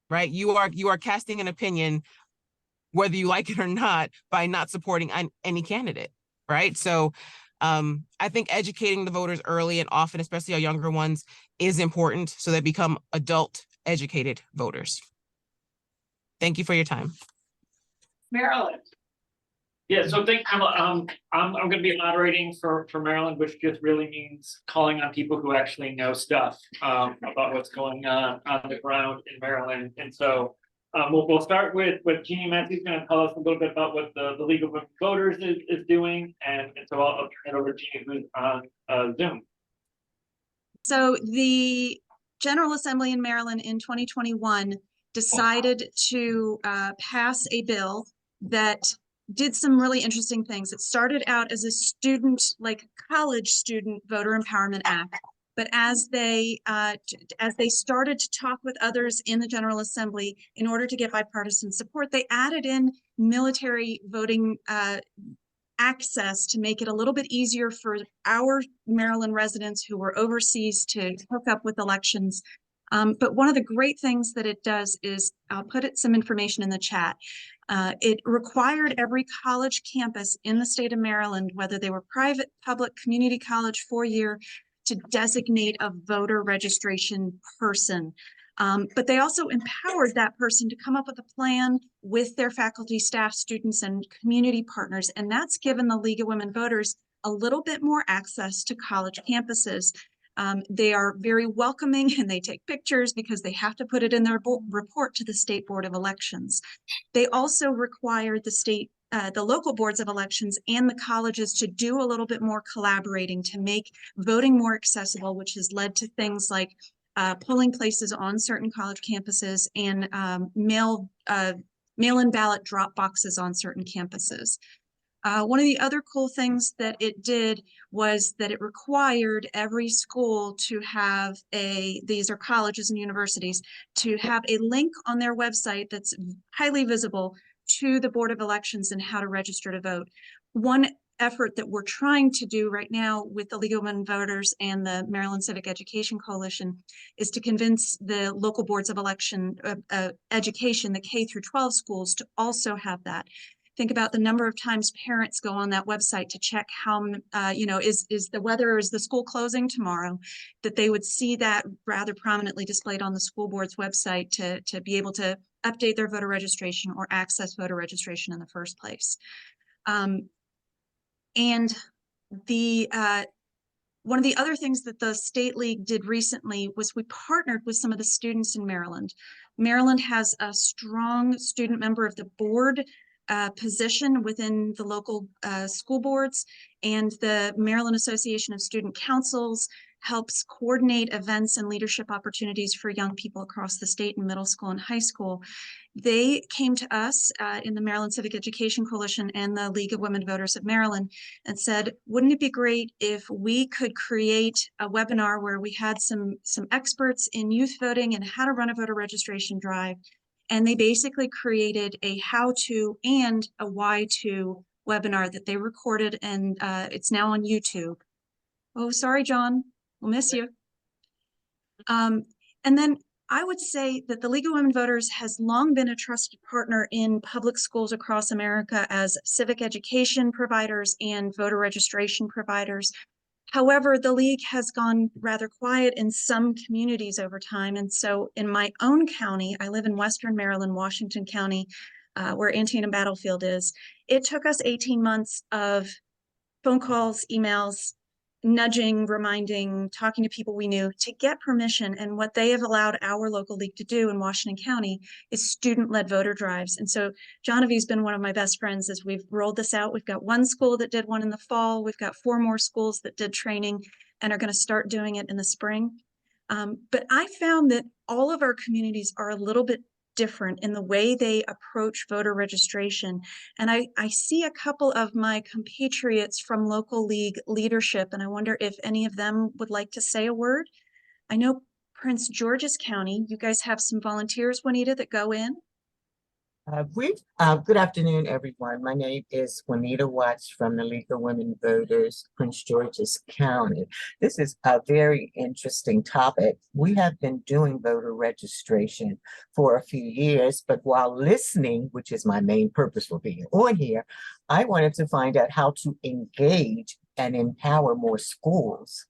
Speaker 16: right? You are casting an opinion, whether you like it or not, by not supporting any candidate, right? So I think educating the voters early and often, especially our younger ones, is important so they become adult educated voters. Thank you for your time.
Speaker 3: Maryland.
Speaker 4: Yeah, so thank you. I'm gonna be moderating for Maryland, which just really means calling on people who actually know stuff about what's going on the ground in Maryland. And so we'll start with Jeannie Matthews going to tell us a little bit about what the League of Women Voters is doing. And so I'll turn it over to Jeannie, who's on Zoom.
Speaker 17: So the General Assembly in Maryland in 2021 decided to pass a bill that did some really interesting things. It started out as a student, like college student voter empowerment act. But as they started to talk with others in the General Assembly in order to get bipartisan support, they added in military voting access to make it a little bit easier for our Maryland residents who were overseas to hook up with elections. But one of the great things that it does is, I'll put some information in the chat. It required every college campus in the state of Maryland, whether they were private, public, community college, 4-year, to designate a voter registration person. But they also empowered that person to come up with a plan with their faculty, staff, students, and community partners. And that's given the League of Women Voters a little bit more access to college campuses. They are very welcoming and they take pictures because they have to put it in their report to the State Board of Elections. They also require the local boards of elections and the colleges to do a little bit more collaborating to make voting more accessible, which has led to things like polling places on certain college campuses and mail-in ballot drop boxes on certain campuses. One of the other cool things that it did was that it required every school to have these are colleges and universities, to have a link on their website that's highly visible to the Board of Elections and how to register to vote. One effort that we're trying to do right now with the League of Women Voters and the Maryland Civic Education Coalition is to convince the local boards of election education, the K through 12 schools, to also have that. Think about the number of times parents go on that website to check how, is the weather, is the school closing tomorrow, that they would see that rather prominently displayed on the school board's website to be able to update their voter registration or access voter registration in the first place. And one of the other things that the State League did recently was we partnered with some of the students in Maryland. Maryland has a strong student member of the board position within the local school boards, and the Maryland Association of Student Councils helps coordinate events and leadership opportunities for young people across the state in middle school and high school. They came to us in the Maryland Civic Education Coalition and the League of Women Voters of Maryland and said, wouldn't it be great if we could create a webinar where we had some experts in youth voting and how to run a voter registration drive. And they basically created a how-to and a why-to webinar that they recorded, and it's now on YouTube. Oh, sorry, John, we'll miss you. And then I would say that the League of Women Voters has long been a trusted partner in public schools across America as civic education providers and voter registration providers. However, the League has gone rather quiet in some communities over time. And so in my own county, I live in Western Maryland, Washington County, where Antietam Battlefield is. It took us 18 months of phone calls, emails, nudging, reminding, talking to people we knew to get permission. And what they have allowed our local league to do in Washington County is student-led voter drives. And so Genevieve's been one of my best friends as we've rolled this out. We've got one school that did one in the fall. We've got 4 more schools that did training and are going to start doing it in the spring. But I found that all of our communities are a little bit different in the way they approach voter registration. And I see a couple of my compatriots from local league leadership, and I wonder if any of them would like to say a word. I know Prince George's County, you guys have some volunteers, Juanita, that go in.
Speaker 18: Good afternoon, everyone. My name is Juanita Watts from the League of Women Voters, Prince George's County. This is a very interesting topic. We have been doing voter registration for a few years, but while listening, which is my main purpose for being on here, I wanted to find out how to engage and empower more schools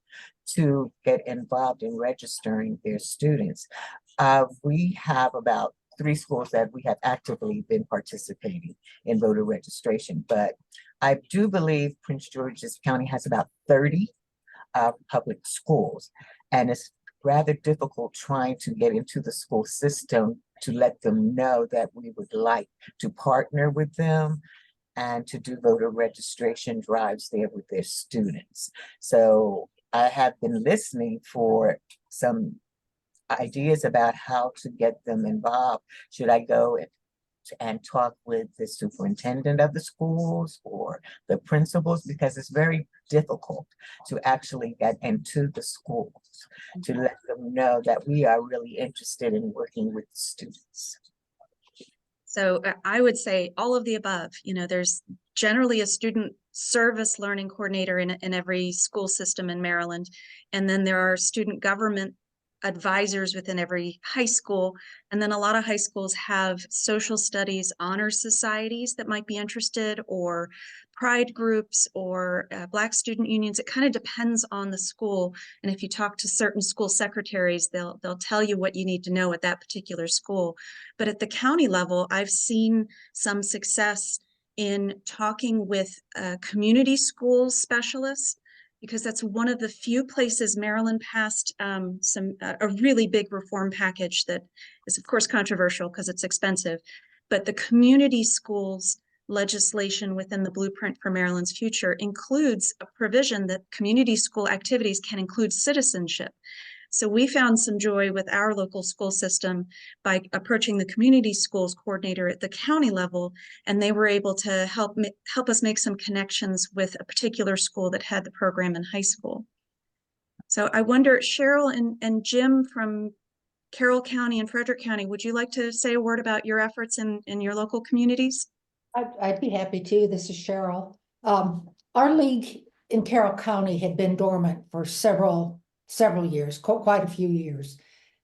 Speaker 18: to get involved in registering their students. We have about 3 schools that we have actively been participating in voter registration, but I do believe Prince George's County has about 30 public schools, and it's rather difficult trying to get into the school system to let them know that we would like to partner with them and to do voter registration drives there with their students. So I have been listening for some ideas about how to get them involved. Should I go and talk with the superintendent of the schools or the principals? Because it's very difficult to actually get into the schools to let them know that we are really interested in working with students.
Speaker 17: So I would say all of the above. You know, there's generally a student service learning coordinator in every school system in Maryland. And then there are student government advisors within every high school. And then a lot of high schools have social studies honor societies that might be interested, or pride groups, or Black student unions. It kind of depends on the school. And if you talk to certain school secretaries, they'll tell you what you need to know at that particular school. But at the county level, I've seen some success in talking with community school specialists, because that's one of the few places Maryland passed a really big reform package that is of course controversial because it's expensive, but the community schools legislation within the Blueprint for Maryland's Future includes a provision that community school activities can include citizenship. So we found some joy with our local school system by approaching the community schools coordinator at the county level, and they were able to help us make some connections with a particular school that had the program in high school. So I wonder, Cheryl and Jim from Carroll County and Frederick County, would you like to say a word about your efforts in your local communities?
Speaker 19: I'd be happy to. This is Cheryl. Our league in Carroll County had been dormant for several years, quite a few years,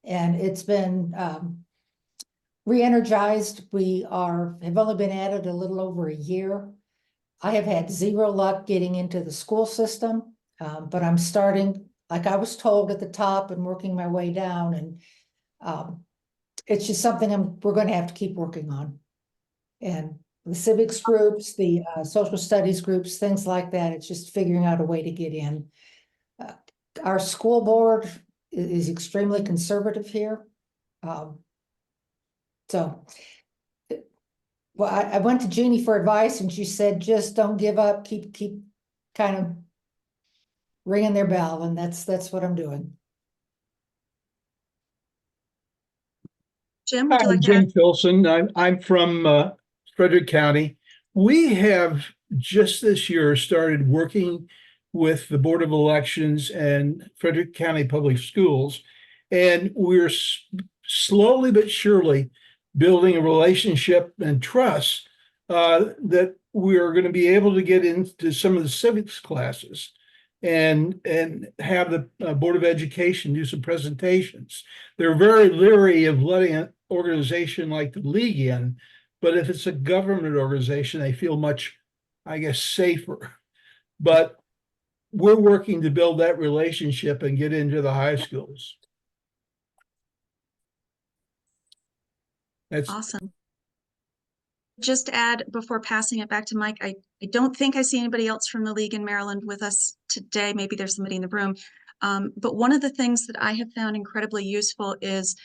Speaker 19: and it's been re-energized. We have only been at it a little over a year. I have had zero luck getting into the school system, but I'm starting, like I was told, at the top and working my way down, and it's just something we're going to have to keep working on. And the civics groups, the social studies groups, things like that, it's just figuring out a way to get in. Our school board is extremely conservative here. So, well, I went to Jeannie for advice, and she said, just don't give up, keep kind of ringing their bell, and that's what I'm doing.
Speaker 17: Jim, would you like to
Speaker 20: Jim
Speaker 17: add?
Speaker 20: Filson. I'm from Frederick County. We have just this year started working with the Board of Elections and Frederick County Public Schools, and we're slowly but surely building a relationship and trust that we are going to be able to get into some of the civics classes and have the Board of Education do some presentations. They're very leery of letting an organization like the League in, but if it's a government organization, they feel much, I guess, safer. But we're working to build that relationship and get into the high schools. That's
Speaker 17: awesome. Just add before passing it back to Mike, I don't think I see anybody else from the League in Maryland with us today. Maybe there's somebody in the room. But one of the things that I have found incredibly useful is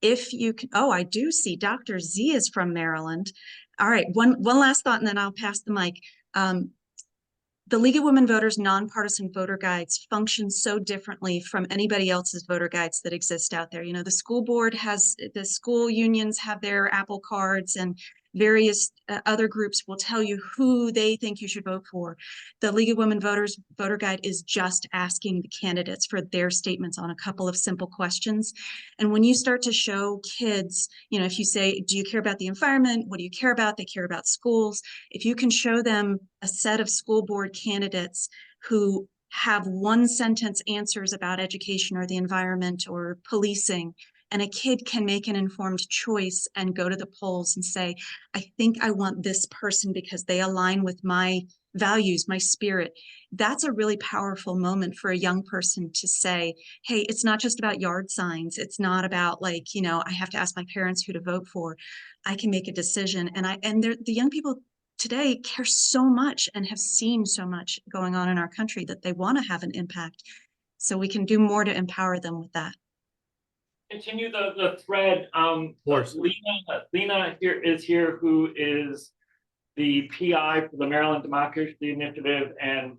Speaker 17: if you can, oh, I do see Dr. Z is from Maryland. All right, one last thought and then I'll pass the mic. The League of Women Voters nonpartisan voter guides function so differently from anybody else's voter guides that exist out there. You know, the school board the school unions have their Apple cards, and various other groups will tell you who they think you should vote for. The League of Women Voters voter guide is just asking the candidates for their statements on a couple of simple questions. And when you start to show kids, you know, if you say, do you care about the environment? What do you care about? They care about schools. If you can show them a set of school board candidates who have one sentence answers about education or the environment or policing, and a kid can make an informed choice and go to the polls and say, I think I want this person because they align with my values, my spirit. That's a really powerful moment for a young person to say, hey, it's not just about yard signs. It's not about like, you know, I have to ask my parents who to vote for. I can make a decision. And the young people today care so much and have seen so much going on in our country that they want to have an impact. So we can do more to empower them with that.
Speaker 4: Continue the thread. Lena here, who is the PI for the Maryland Democracy Initiative and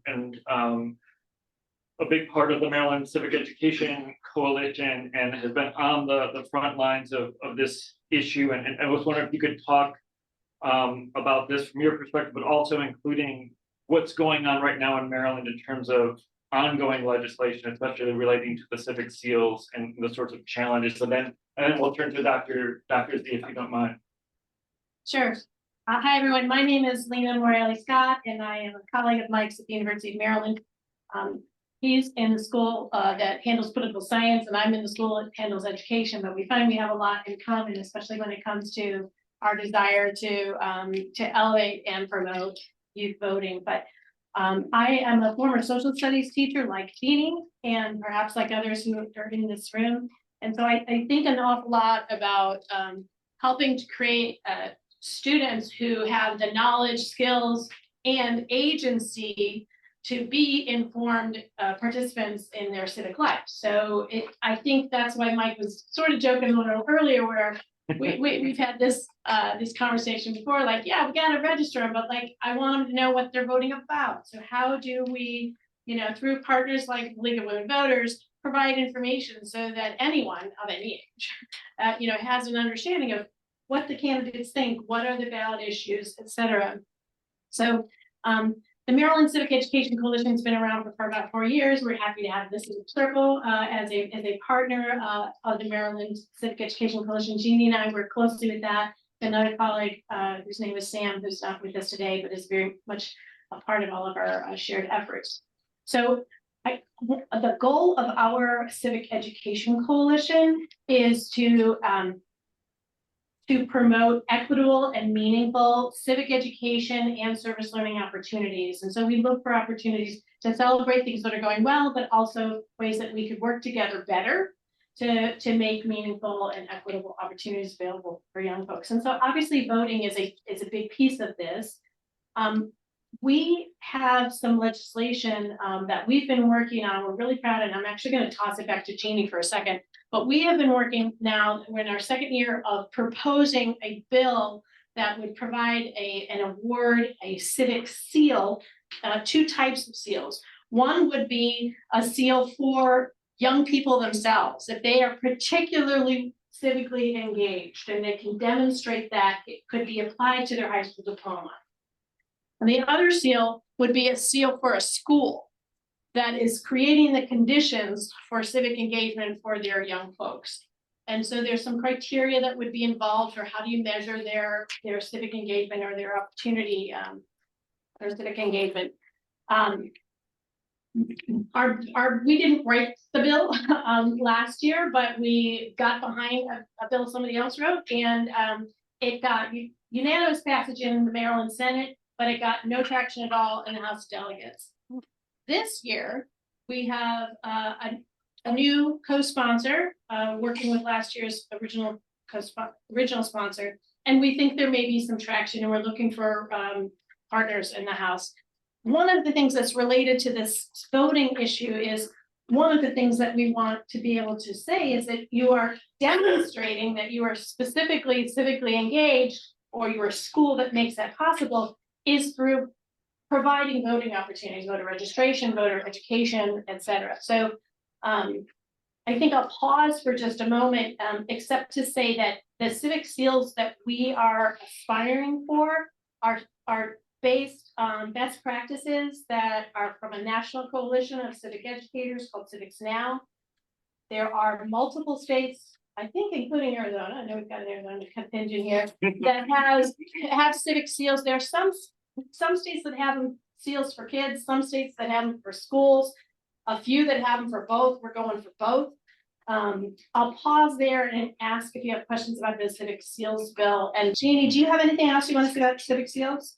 Speaker 4: a big part of the Maryland Civic Education Coalition, and has been on the front lines of this issue. And I was wondering if you could talk about this from your perspective, but also including what's going on right now in Maryland in terms of ongoing legislation, especially relating to the civic seals and the sorts of challenges. And then we'll turn to Dr. Z, if you don't mind.
Speaker 10: Sure. Hi, everyone. My name is Lena Morelli Scott, and I am a colleague of Mike's at the University of Maryland. He's in the school that handles political science, and I'm in the school that handles education, but we find we have a lot in common, especially when it comes to our desire to elevate and promote youth voting. But I am a former social studies teacher like Jeannie, and perhaps like others who are in this room. And so I think an awful lot about helping to create students who have the knowledge, skills, and agency to be informed participants in their civic life. So I think that's why Mike was sort of joking a little earlier, where we've had this conversation before, like, yeah, we gotta register them, but like, I want them to know what they're voting about. So how do we, you know, through partners like League of Women Voters, provide information so that anyone of any age, you know, has an understanding of what the candidates think, what are the ballot issues, et cetera. So the Maryland Civic Education Coalition has been around for about 4 years. We're happy to have this circle as a partner of the Maryland Civic Education Coalition. Jeannie and I work closely with that. Another colleague whose name is Sam, who's not with us today, but is very much a part of all of our shared efforts. So the goal of our Civic Education Coalition is to promote equitable and meaningful civic education and service learning opportunities. And so we look for opportunities to celebrate things that are going well, but also ways that we could work together better to make meaningful and equitable opportunities available for young folks. And so obviously voting is a big piece of this. We have some legislation that we've been working on. We're really proud, and I'm actually going to toss it back to Jeannie for a second. But we have been working now, we're in our second year of proposing a bill that would provide an award, a civic seal, 2 types of seals. One would be a seal for young people themselves, if they are particularly civically engaged and they can demonstrate that it could be applied to their high school diploma. And the other seal would be a seal for a school that is creating the conditions for civic engagement for their young folks. And so there's some criteria that would be involved for how do you measure their civic engagement or their opportunity or civic engagement. We didn't write the bill last year, but we got behind a bill somebody else wrote, and it got unanimous passage in the Maryland Senate, but it got no traction at all in the House of Delegates. This year, we have a new co-sponsor working with last year's original sponsor, and we think there may be some traction, and we're looking for partners in the House. One of the things that's related to this voting issue is one of the things that we want to be able to say is that you are demonstrating that you are specifically civically engaged, or your school that makes that possible is through providing voting opportunities, voter registration, voter education, et cetera. So I think I'll pause for just a moment, except to say that the civic seals that we are aspiring for are based on best practices that are from a national coalition of civic educators called Civics Now. There are multiple states, I think including Arizona, I know we've got an Arizona contingent here, that have civic seals. There are some states that have them seals for kids, some states that have them for schools, a few that have them for both. We're going for both. I'll pause there and ask if you have questions about the civic seals bill. And Jeannie, do you have anything else you want to say about civic seals?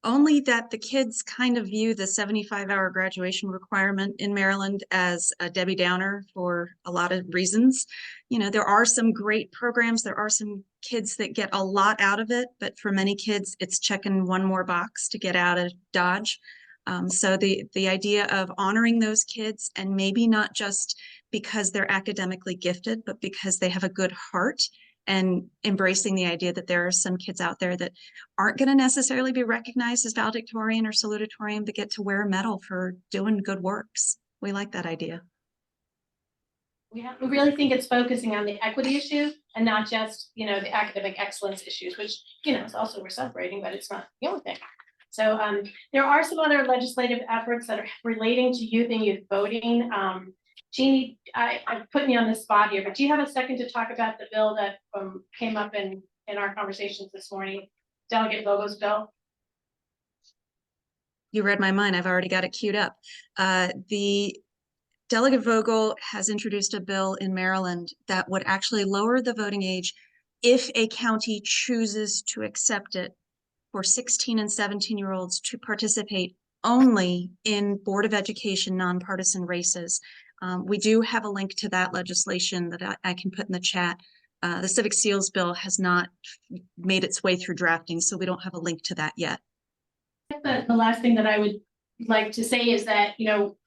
Speaker 17: Only that the kids kind of view the 75-hour graduation requirement in Maryland as a Debbie Downer for a lot of reasons. You know, there are some great programs. There are some kids that get a lot out of it, but for many kids, it's checking one more box to get out of Dodge. So the idea of honoring those kids, and maybe not just because they're academically gifted, but because they have a good heart, and embracing the idea that there are some kids out there that aren't going to necessarily be recognized as valedictorian or salutatorian, but get to wear a medal for doing good works. We like that idea.
Speaker 10: We really think it's focusing on the equity issue and not just, you know, the academic excellence issues, which, you know, it's also we're celebrating, but it's not the only thing. So there are some other legislative efforts that are relating to youth and youth voting. Jeannie, I'm putting you on the spot here, but do you have a second to talk about the bill that came up in our conversations this morning, Delegate Vogel's bill?
Speaker 17: You read my mind. I've already got it queued up. The Delegate Vogel has introduced a bill in Maryland that would actually lower the voting age if a county chooses to accept it for 16 and 17-year-olds to participate only in Board of Education nonpartisan races. We do have a link to that legislation that I can put in the chat. The Civic Seals bill has not made its way through drafting, so we don't have a link to that yet.
Speaker 10: The last thing that I would like to say is that, you know,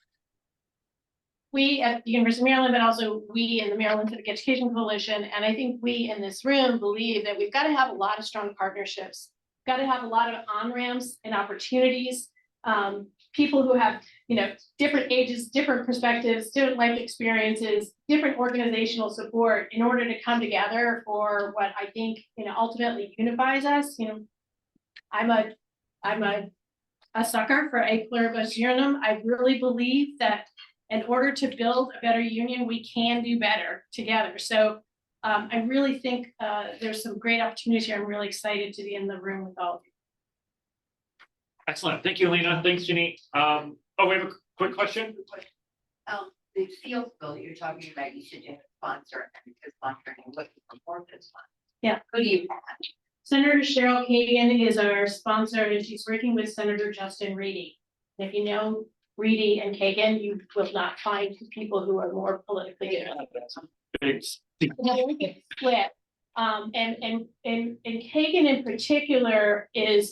Speaker 10: we at the University of Maryland, but also we in the Maryland Civic Education Coalition, and I think we in this room believe that we've got to have a lot of strong partnerships. We've got to have a lot of on-ramps and opportunities. People who have, you know, different ages, different perspectives, different life experiences, different organizational support in order to come together for what I think, you know, ultimately unifies us. You know, I'm a sucker for a pluribus unum. I really believe that in order to build a better union, we can do better together. So I really think there's some great opportunities here. I'm really excited to be in the room with all of you.
Speaker 4: Excellent. Thank you, Lena. Thanks, Jeannie. Oh, we have a quick question.
Speaker 8: The seals bill that you're talking about, you said you have a sponsor, and because sponsoring and looking for more this month.
Speaker 10: Yeah.
Speaker 8: Who do you have?
Speaker 10: Senator Cheryl Kagan is our sponsor, and she's working with Senator Justin Reedy. If you know Reedy and Kagan, you will not find people who are more politically split. And Kagan in particular is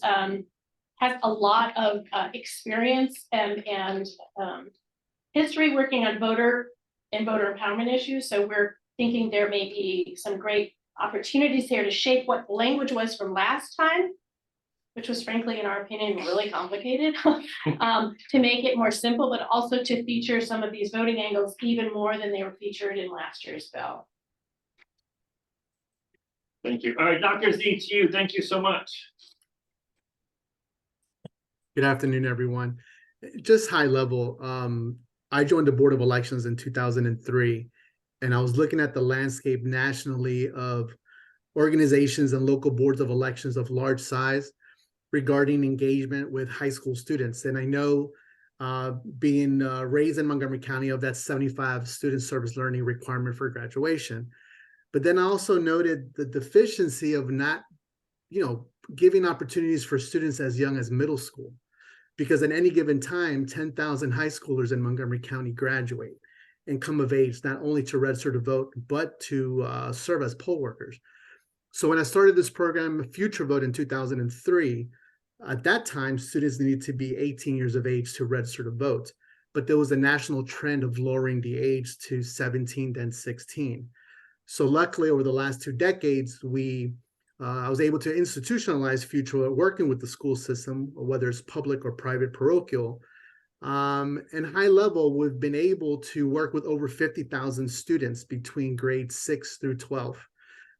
Speaker 10: has a lot of experience and history working on voter empowerment issues. So we're thinking there may be some great opportunities here to shape what the language was from last time, which was frankly, in our opinion, really complicated, to make it more simple, but also to feature some of these voting angles even more than they were featured in last year's bill.
Speaker 4: Thank you. All right, Dr. Z, to you. Thank you so much.
Speaker 21: Good afternoon, everyone. Just high level, I joined the Board of Elections in 2003, and I was looking at the landscape nationally of organizations and local boards of elections of large size regarding engagement with high school students. And I know being raised in Montgomery County of that 75 student service learning requirement for graduation. But then I also noted the deficiency of not, giving opportunities for students as young as middle school, because at any given time, 10,000 high schoolers in Montgomery County graduate and come of age, not only to register to vote, but to serve as poll workers. So when I started this program, Future Vote in 2003, at that time, students needed to be 18 years of age to register to vote. But there was a national trend of lowering the age to 17, then 16. So luckily, over the last 2 decades, I was able to institutionalize Future Vote, working with the school system, whether it's public or private parochial, And high level, we've been able to work with over 50,000 students between grades 6 through 12,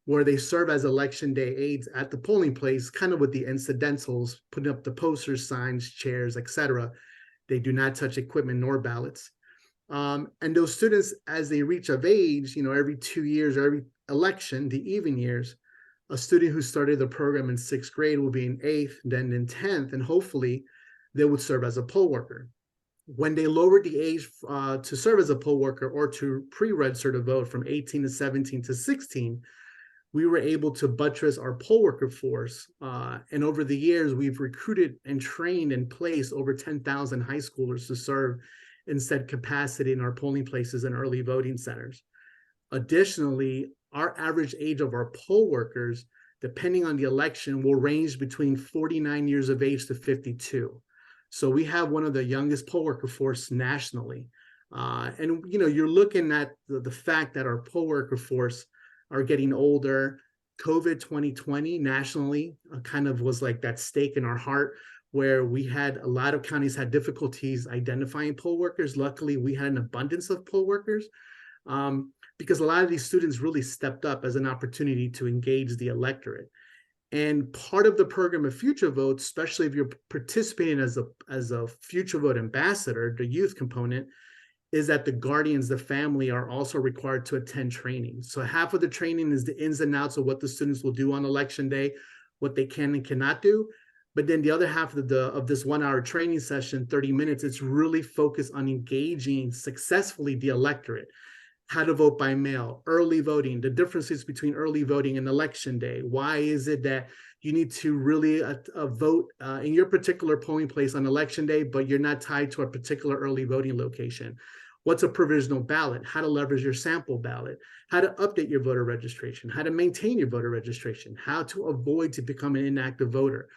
Speaker 21: where they serve as election day aides at the polling place, kind of with the incidentals, putting up the posters, signs, chairs, etc. They do not touch equipment nor ballots. And those students, as they reach of age, every 2 years or every election, the even years, a student who started the program in 6th grade will be in 8th, then in 10th, and hopefully they would serve as a poll worker. When they lowered the age to serve as a poll worker or to pre-register to vote from 18 to 17 to 16, we were able to buttress our poll worker force. And over the years, we've recruited and trained and placed over 10,000 high schoolers to serve in said capacity in our polling places and early voting centers. Additionally, our average age of our poll workers, depending on the election, will range between 49 years of age to 52. So we have one of the youngest poll worker force nationally. And you're looking at the fact that our poll worker force are getting older. COVID 2020 nationally kind of was like that stake in our heart, where we had a lot of counties had difficulties identifying poll workers. Luckily, we had an abundance of poll workers because a lot of these students really stepped up as an opportunity to engage the electorate. And part of the program of Future Vote, especially if you're participating as a Future Vote ambassador, the youth component, is that the guardians, the family, are also required to attend training. So half of the training is the ins and outs of what the students will do on election day, what they can and cannot do. But then the other half of this 1 hour training session, 30 minutes, it's really focused on engaging successfully the electorate. How to vote by mail, early voting, the differences between early voting and election day. Why is it that you need to really vote in your particular polling place on election day, but you're not tied to a particular early voting location? What's a provisional ballot? How to leverage your sample ballot? How to update your voter registration? How to maintain your voter registration? How to avoid to become an inactive voter?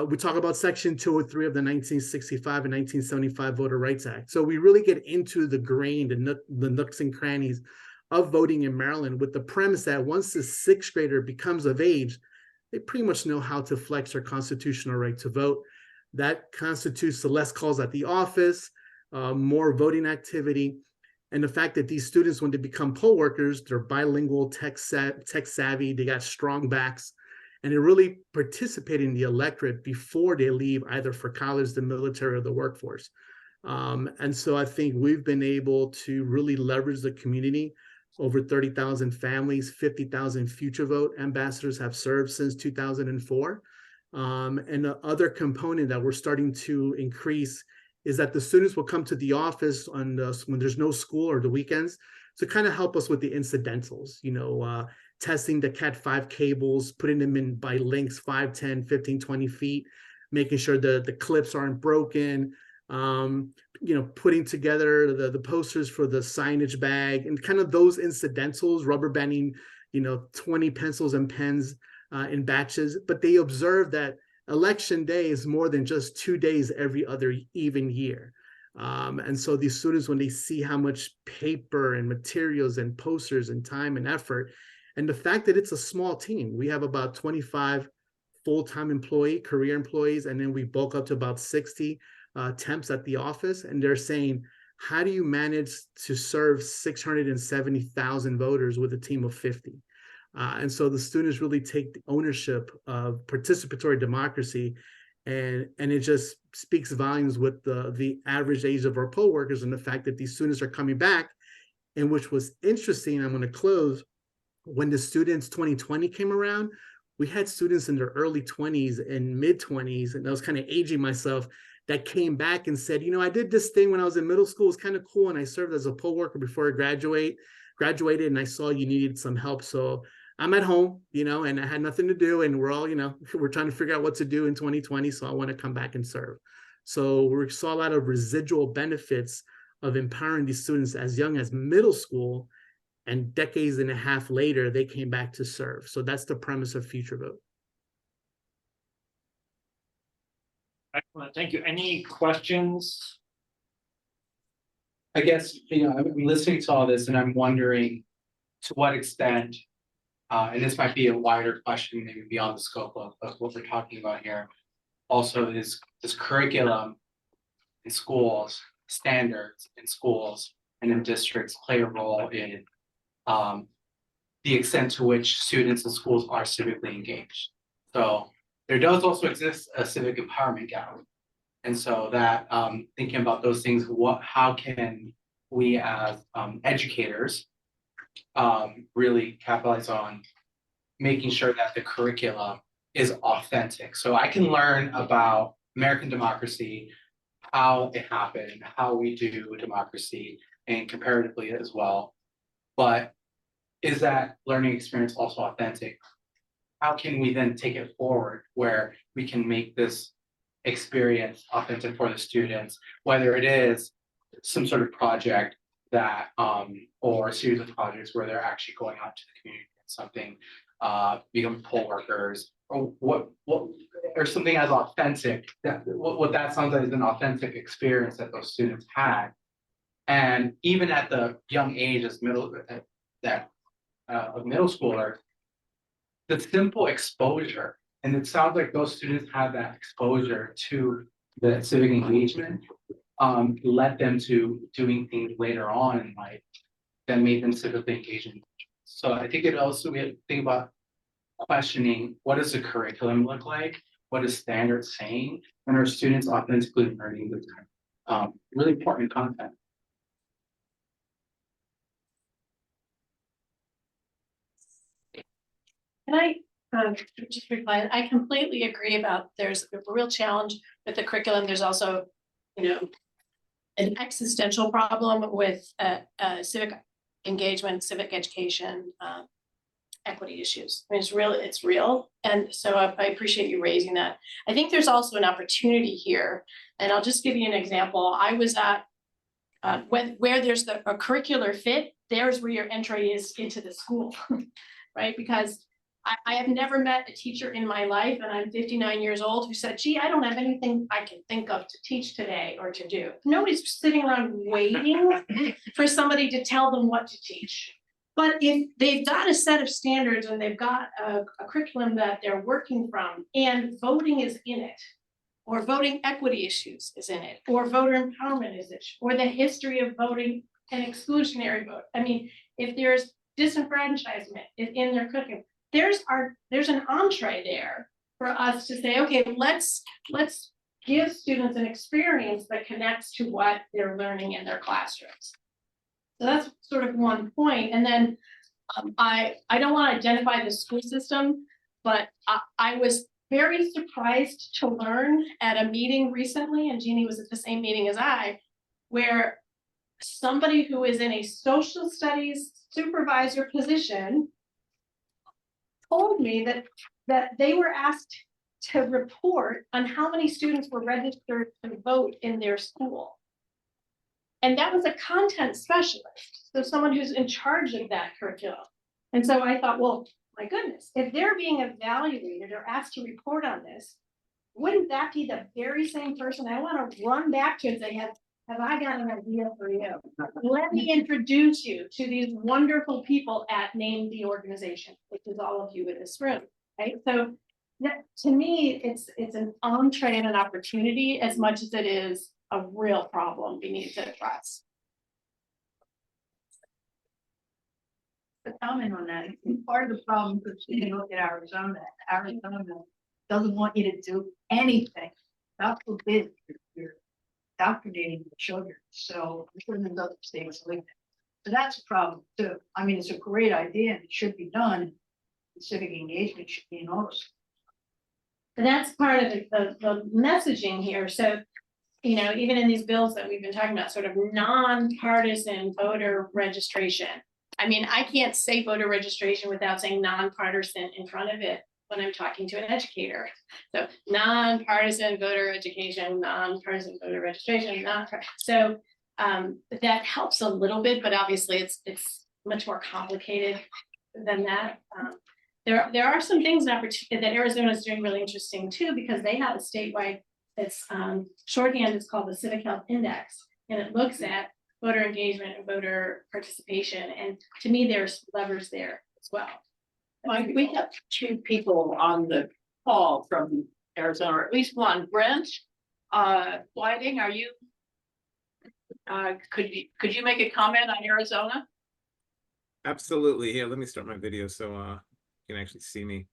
Speaker 21: We talk about Section 203 of the 1965 and 1975 Voter Rights Act. So we really get into the grain, the nooks and crannies of voting in Maryland, with the premise that once the 6th grader becomes of age, they pretty much know how to flex their constitutional right to vote. That constitutes the less calls at the office, more voting activity, and the fact that these students, when they become poll workers, they're bilingual, tech savvy, they got strong backs, and they really participate in the electorate before they leave either for college, the military, or the workforce. And so I think we've been able to really leverage the community. Over 30,000 families, 50,000 Future Vote ambassadors have served since 2004. And the other component that we're starting to increase is that the students will come to the office when there's no school or the weekends to kind of help us with the incidentals, testing the Cat5 cables, putting them in by links 5, 10, 15, 20 feet, making sure the clips aren't broken, putting together the posters for the signage bag, and kind of those incidentals, rubber banding, 20 pencils and pens in batches. But they observe that election day is more than just 2 days every other even year. And so these students, when they see how much paper and materials and posters and time and effort, and the fact that it's a small team, we have about 25 full-time career employees, and then we bulk up to about 60 temps at the office. And they're saying, how do you manage to serve 670,000 voters with a team of 50? And so the students really take the ownership of participatory democracy, and it just speaks volumes with the average age of our poll workers and the fact that these students are coming back. And which was interesting, I'm going to close, when the students 2020 came around, we had students in their early 20s and mid 20s, and I was kind of aging myself, that came back and said, I did this thing when I was in middle school. It's kind of cool. And I served as a poll worker before I graduated, and I saw you needed some help. So I'm at home, and I had nothing to do. And we're all, we're trying to figure out what to do in 2020. So I want to come back and serve. So we saw a lot of residual benefits of empowering these students as young as middle school, and decades and a half later, they came back to serve. So that's the premise of Future Vote.
Speaker 4: Excellent, thank you. Any questions?
Speaker 11: I guess, I'm listening to all this and I'm wondering to what extent, and this might be a wider question, maybe beyond the scope of what we're talking about here, also is this curriculum in schools, standards in schools and in districts play a role in the extent to which students in schools are civically engaged. So there does also exist a civic empowerment gap. And so that thinking about those things, how can we as educators really capitalize on making sure that the curriculum is authentic. So I can learn about American democracy, how it happened, how we do democracy, and comparatively as well. But is that learning experience also authentic? How can we then take it forward where we can make this experience authentic for the students, whether it is some sort of project that or a series of projects where they're actually going out to the community and something, become poll workers, or what or something as authentic that what that sounds like is an authentic experience that those students had. And even at the young age as middle schooler, the simple exposure, and it sounds like those students had that exposure to the civic engagement, led them to doing things later on in life that made them civically engaged. So I think it also, we have to think about questioning, what does the curriculum look like? What is standards saying? And are students authentically learning this really important content?
Speaker 10: Can I just reply? I completely agree about there's a real challenge with the curriculum. There's also, an existential problem with civic engagement, civic education, equity issues. I mean, it's real. And so I appreciate you raising that. I think there's also an opportunity here. And I'll just give you an example. I was at where there's a curricular fit, there's where your entry is into the school, right? Because I have never met a teacher in my life, and I'm 59 years old, who said, gee, I don't have anything I can think of to teach today or to do. Nobody's sitting around waiting for somebody to tell them what to teach. But if they've got a set of standards and they've got a curriculum that they're working from, and voting is in it, or voting equity issues is in it, or voter empowerment is it, or the history of voting and exclusionary vote. I mean, if there's disenfranchisement in their curriculum, there's an entree there for us to say, okay, let's give students an experience that connects to what they're learning in their classrooms. So that's sort of one point. And then I don't want to identify the school system, but I was very surprised to learn at a meeting recently, and Jeannie was at the same meeting as I, where somebody who is in a social studies supervisor position told me that they were asked to report on how many students were registered to vote in their school. And that was a content specialist, so someone who's in charge of that curriculum. And so I thought, well, my goodness, if they're being evaluated or asked to report on this, wouldn't that be the very same person I want to run back to and say, have I got an idea for you? Let me introduce you to these wonderful people at Name the Organization, which is all of you in this room, right? So that, to me, it's an entree and an opportunity as much as it is a real problem we need to address.
Speaker 1: To comment on that, part of the problem is you look at Arizona doesn't want you to do anything. God forbid you're indoctrinating the children. So in other states like that. So that's a problem too. I mean, it's a great idea and it should be done. Civic engagement should be in all those.
Speaker 10: And that's part of the messaging here. So, even in these bills that we've been talking about, sort of nonpartisan voter registration. I mean, I can't say voter registration without saying nonpartisan in front of it when I'm talking to an educator. So nonpartisan voter education, nonpartisan voter registration, so that helps a little bit, but obviously it's much more complicated than that. There are some things that Arizona is doing really interesting too, because they have a statewide, it's shorthand is called the Civic Health Index, and it looks at voter engagement and voter participation. And to me, there's levers there as well.
Speaker 3: Mike, we have two people on the call from Arizona, or at least one. Brent Whiting, are you Could you make a comment on Arizona?
Speaker 2: Absolutely. Here, let me start my video so you can actually see me.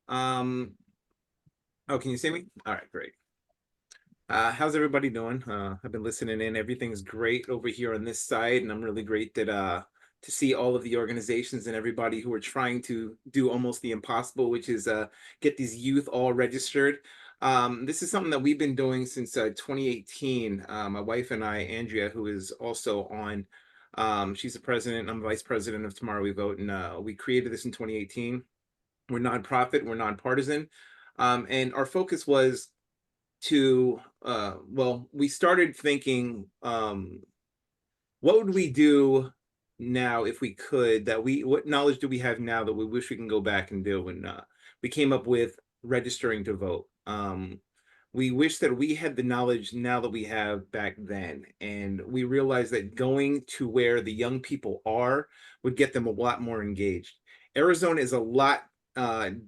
Speaker 2: Oh, can you see me? All right, great. How's everybody doing? I've been listening in. Everything's great over here on this side, and I'm really great that to see all of the organizations and everybody who are trying to do almost the impossible, which is get these youth all registered. This is something that we've been doing since 2018. My wife and I, Andrea, who is also on, she's the president, I'm vice president of Tomorrow We Vote, and we created this in 2018. We're nonprofit, we're nonpartisan, and our focus was to, well, we started thinking, what would we do now if we could, what knowledge do we have now that we wish we can go back and do? And we came up with registering to vote. We wish that we had the knowledge now that we have back then. And we realized that going to where the young people are would get them a lot more engaged. Arizona is a lot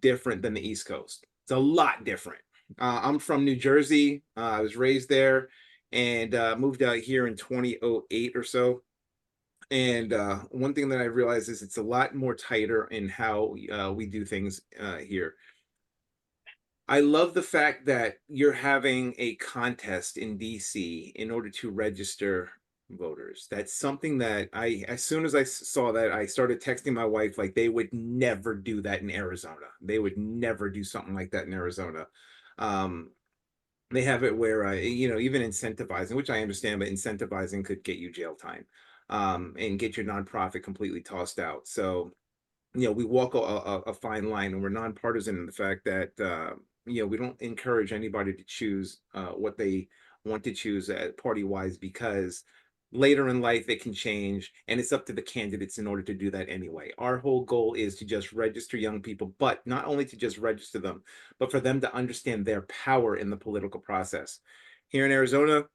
Speaker 2: different than the East Coast. It's a lot different. I'm from New Jersey. I was raised there and moved out here in 2008 or so. And one thing that I realized is it's a lot more tighter in how we do things here. I love the fact that you're having a contest in DC in order to register voters. That's something that as soon as I saw that, I started texting my wife, like they would never do that in Arizona. They would never do something like that in Arizona. They have it where, even incentivizing, which I understand, but incentivizing could get you jail time and get your nonprofit completely tossed out. So, we walk a fine line, and we're nonpartisan in the fact that, we don't encourage anybody to choose what they want to choose party-wise, because later in life it can change, and it's up to the candidates in order to do that anyway. Our whole goal is to just register young people, but not only to just register them, but for them to understand their power in the political process. Here in Arizona,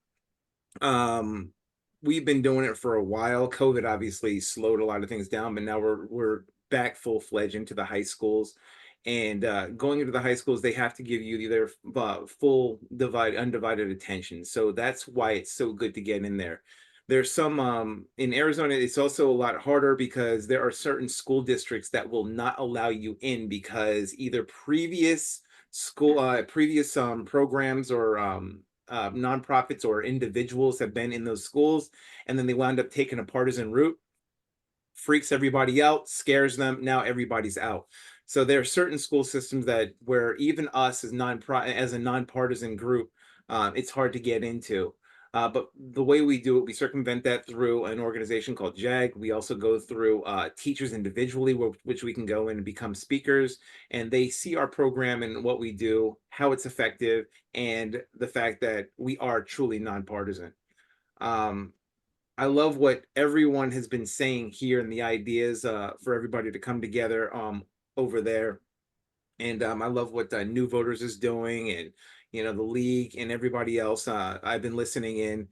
Speaker 2: we've been doing it for a while. COVID obviously slowed a lot of things down, but now we're back full-fledged into the high schools. And going into the high schools, they have to give you their full undivided attention. So that's why it's so good to get in there. There's some in Arizona, it's also a lot harder because there are certain school districts that will not allow you in because either previous programs or nonprofits or individuals have been in those schools, and then they wound up taking a partisan route, freaks everybody out, scares them. Now everybody's out. So there are certain school systems where even us as a nonpartisan group, it's hard to get into. But the way we do it, we circumvent that through an organization called JAG. We also go through teachers individually, which we can go in and become speakers, and they see our program and what we do, how it's effective, and the fact that we are truly nonpartisan. I love what everyone has been saying here and the ideas for everybody to come together over there. And I love what New Voters is doing, and the league and everybody else. I've been listening in,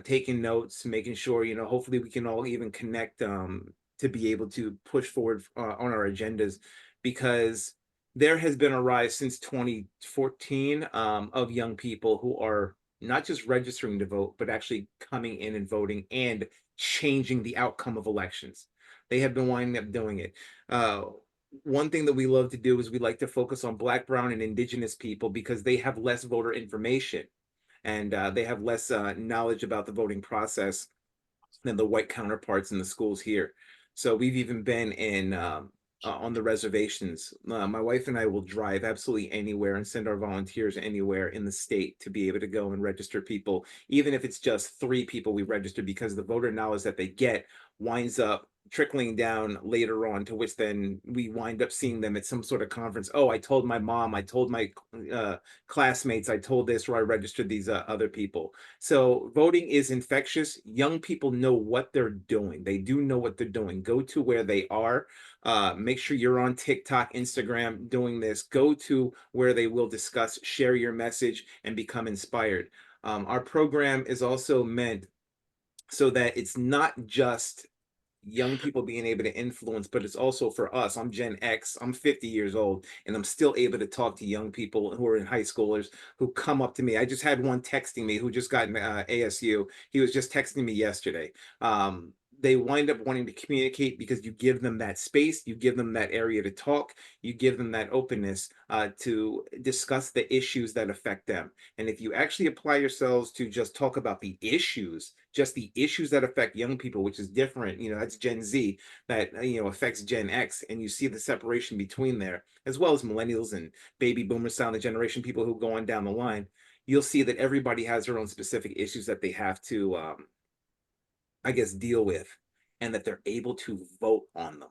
Speaker 2: taking notes, making sure, hopefully we can all even connect to be able to push forward on our agendas, because there has been a rise since 2014 of young people who are not just registering to vote, but actually coming in and voting and changing the outcome of elections. They have been winding up doing it. One thing that we love to do is we like to focus on Black, Brown, and Indigenous people because they have less voter information, and they have less knowledge about the voting process than the white counterparts in the schools here. So we've even been in on the reservations. My wife and I will drive absolutely anywhere and send our volunteers anywhere in the state to be able to go and register people, even if it's just 3 people we register, because the voter knowledge that they get winds up trickling down later on, to which then we wind up seeing them at some sort of conference. Oh, I told my mom, I told my classmates, I told this, or I registered these other people. So voting is infectious. Young people know what they're doing. They do know what they're doing. Go to where they are. Make sure you're on TikTok, Instagram doing this. Go to where they will discuss, share your message, and become inspired. Our program is also meant so that it's not just young people being able to influence, but it's also for us. I'm Gen X, I'm 50 years old, and I'm still able to talk to young people who are in high schoolers who come up to me. I just had one texting me who just got ASU. He was just texting me yesterday. They wind up wanting to communicate because you give them that space, you give them that area to talk, you give them that openness to discuss the issues that affect them. And if you actually apply yourselves to just talk about the issues, just the issues that affect young people, which is different, that's Gen Z that, affects Gen X, and you see the separation between there, as well as millennials and baby boomers, silent generation, people who go on down the line, you'll see that everybody has their own specific issues that they have to, I guess, deal with, and that they're able to vote on them.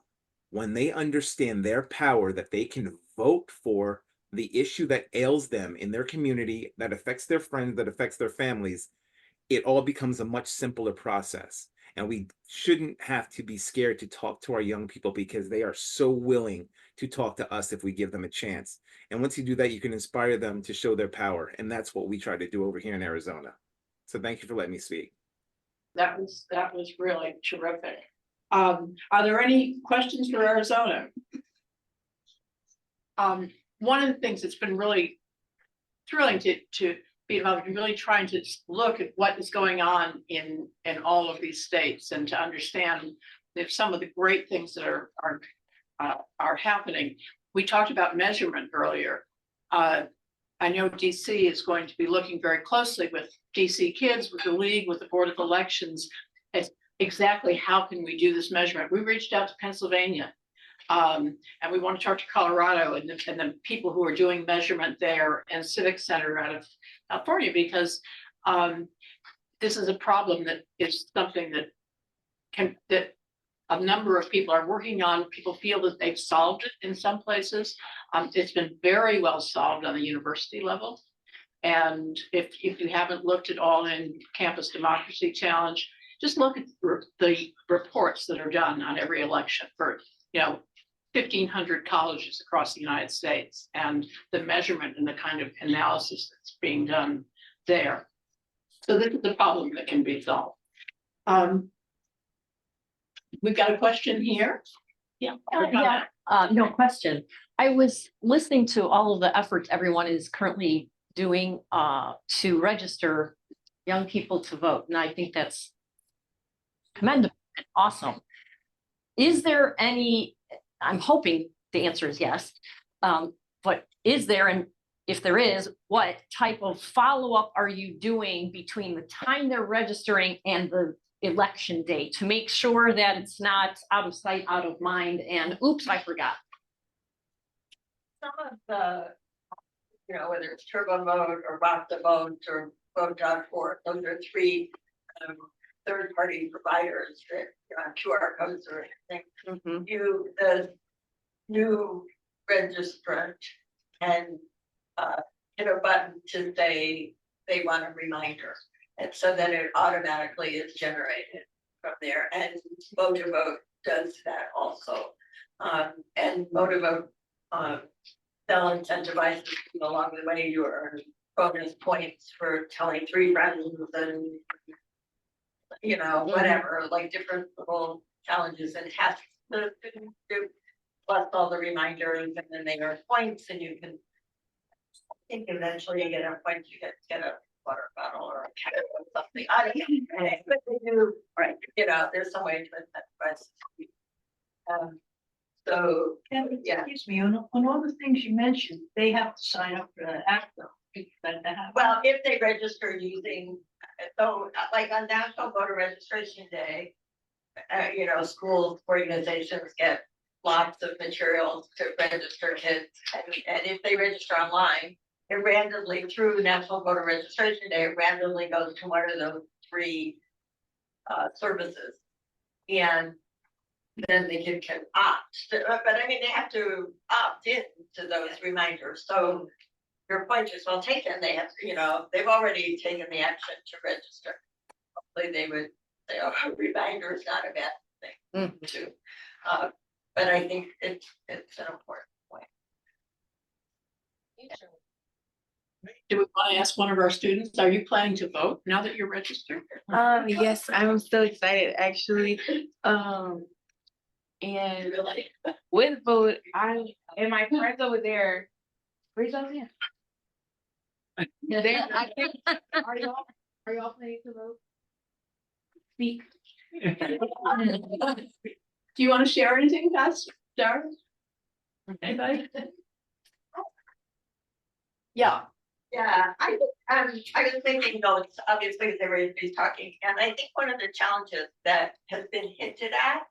Speaker 2: When they understand their power, that they can vote for the issue that ails them in their community, that affects their friends, that affects their families, it all becomes a much simpler process. And we shouldn't have to be scared to talk to our young people because they are so willing to talk to us if we give them a chance. And once you do that, you can inspire them to show their power. And that's what we try to do over here in Arizona. So thank you for letting me speak.
Speaker 3: That was really terrific. Are there any questions for Arizona? One of the things that's been really thrilling to be involved in, really trying to look at what is going on in all of these states and to understand if some of the great things that are happening. We talked about measurement earlier. I know DC is going to be looking very closely with DC Kids, with the League, with the Board of Elections, at exactly how can we do this measurement. We reached out to Pennsylvania, and we want to talk to Colorado and the people who are doing measurement there, and Civic Center out of California, because this is a problem that is something that a number of people are working on. People feel that they've solved it in some places. It's been very well solved on the university level. And if you haven't looked at all in Campus Democracy Challenge, just look at the reports that are done on every election for, 1,500 colleges across the United States, and the measurement and the kind of analysis that's being done there. So this is a problem that can be solved. We've got a question here. Yeah.
Speaker 7: No question. I was listening to all of the efforts everyone is currently doing to register young people to vote, and I think that's commendable and awesome. Is there any, I'm hoping the answer is yes, but is there, and if there is, what type of follow-up are you doing between the time they're registering and the election day to make sure that it's not out of sight, out of mind, and oops, I forgot?
Speaker 5: Some of the, whether it's Turbo Vote or Rock the Vote or Vote.org, those are three third-party providers that QR codes or anything. The new registrant can hit a button to say they want a reminder. And so then it automatically is generated from there. And Motivote does that also. And Motivote they'll incentivize you along the way. You earn bonus points for telling 3 friends and whatever, like different little challenges and tests to do, plus all the reminders, and then they earn points, and you can, I think eventually you get a point, you get a water bottle or a cat or something. I don't know, but they do, right? There's some way to incentivize. So, yeah.
Speaker 1: Excuse me, on all the things you mentioned, they have to sign up for that act though.
Speaker 5: Well, if they register using, so like on National Voter Registration Day, schools, organizations get lots of materials to register kids. And if they register online, it randomly, through National Voter Registration Day, it randomly goes to one of those 3 services. And then the kid can opt. But I mean, they have to opt in to those reminders. So your point is well taken. They have, they've already taken the action to register. Hopefully they would say, oh, reminder is not a bad thing too. But I think it's an important point.
Speaker 3: Do we want to ask one of our students, are you planning to vote now that you're registered?
Speaker 9: Yes, I'm so excited actually. And with vote, and my friends over there, raise your hand. I think, are y'all planning to vote? Speak.
Speaker 3: Do you want to share anything, Pastor Darren? Anybody? Yeah.
Speaker 22: Yeah, I was thinking though, it's obviously everybody's talking, and I think one of the challenges that has been hinted at.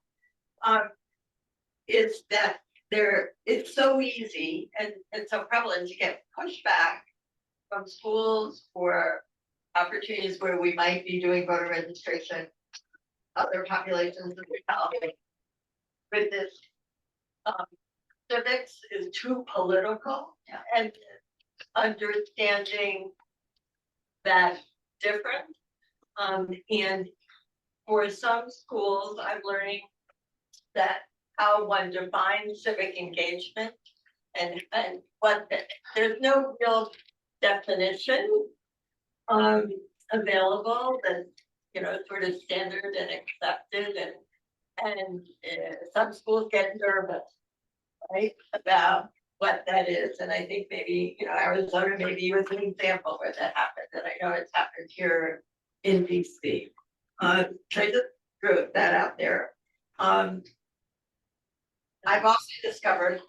Speaker 22: Is that it's so easy and so prevalent to get pushback from schools for opportunities where we might be doing voter registration, other populations of the county. With this, civics is too political, and understanding that difference. And for some schools, I'm learning that how one defines civic engagement and what there's no real definition available that's sort of standard and accepted, and some schools get nervous, right, about what that is. And I think maybe Arizona maybe was an example where that happened, and I know it's happened here in DC. So I just threw that out there. I've also discovered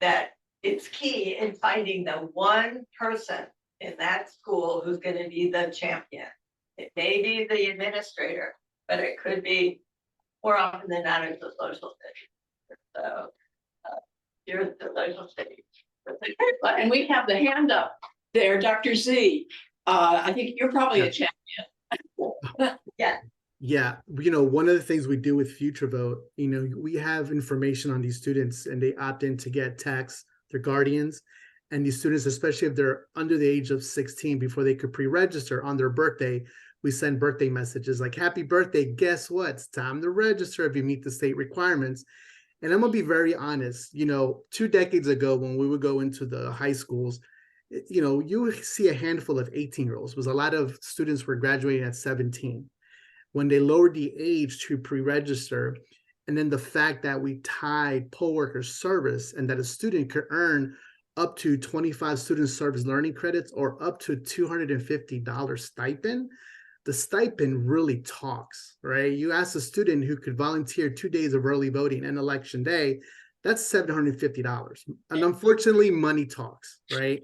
Speaker 22: that it's key in finding the one person in that school who's going to be the champion. It may be the administrator, but it could be more often than not it's the social studies. So here's the social studies.
Speaker 3: And we have the hand up there, Dr. Z. I think you're probably a champion.
Speaker 22: Yeah.
Speaker 21: Yeah, one of the things we do with Future Vote, we have information on these students and they opt in to get texts, their guardians, and these students, especially if they're under the age of 16, before they could pre-register on their birthday, we send birthday messages like, happy birthday, guess what? It's time to register if you meet the state requirements. And I'm gonna be very honest, 2 decades ago when we would go into the high schools, you see a handful of 18-year-olds, because a lot of students were graduating at 17. When they lowered the age to pre-register, and then the fact that we tied poll worker service and that a student could earn up to 25 student service learning credits or up to $250 stipend, the stipend really talks, right? You ask a student who could volunteer 2 days of early voting and election day, that's $750. And unfortunately, money talks, right?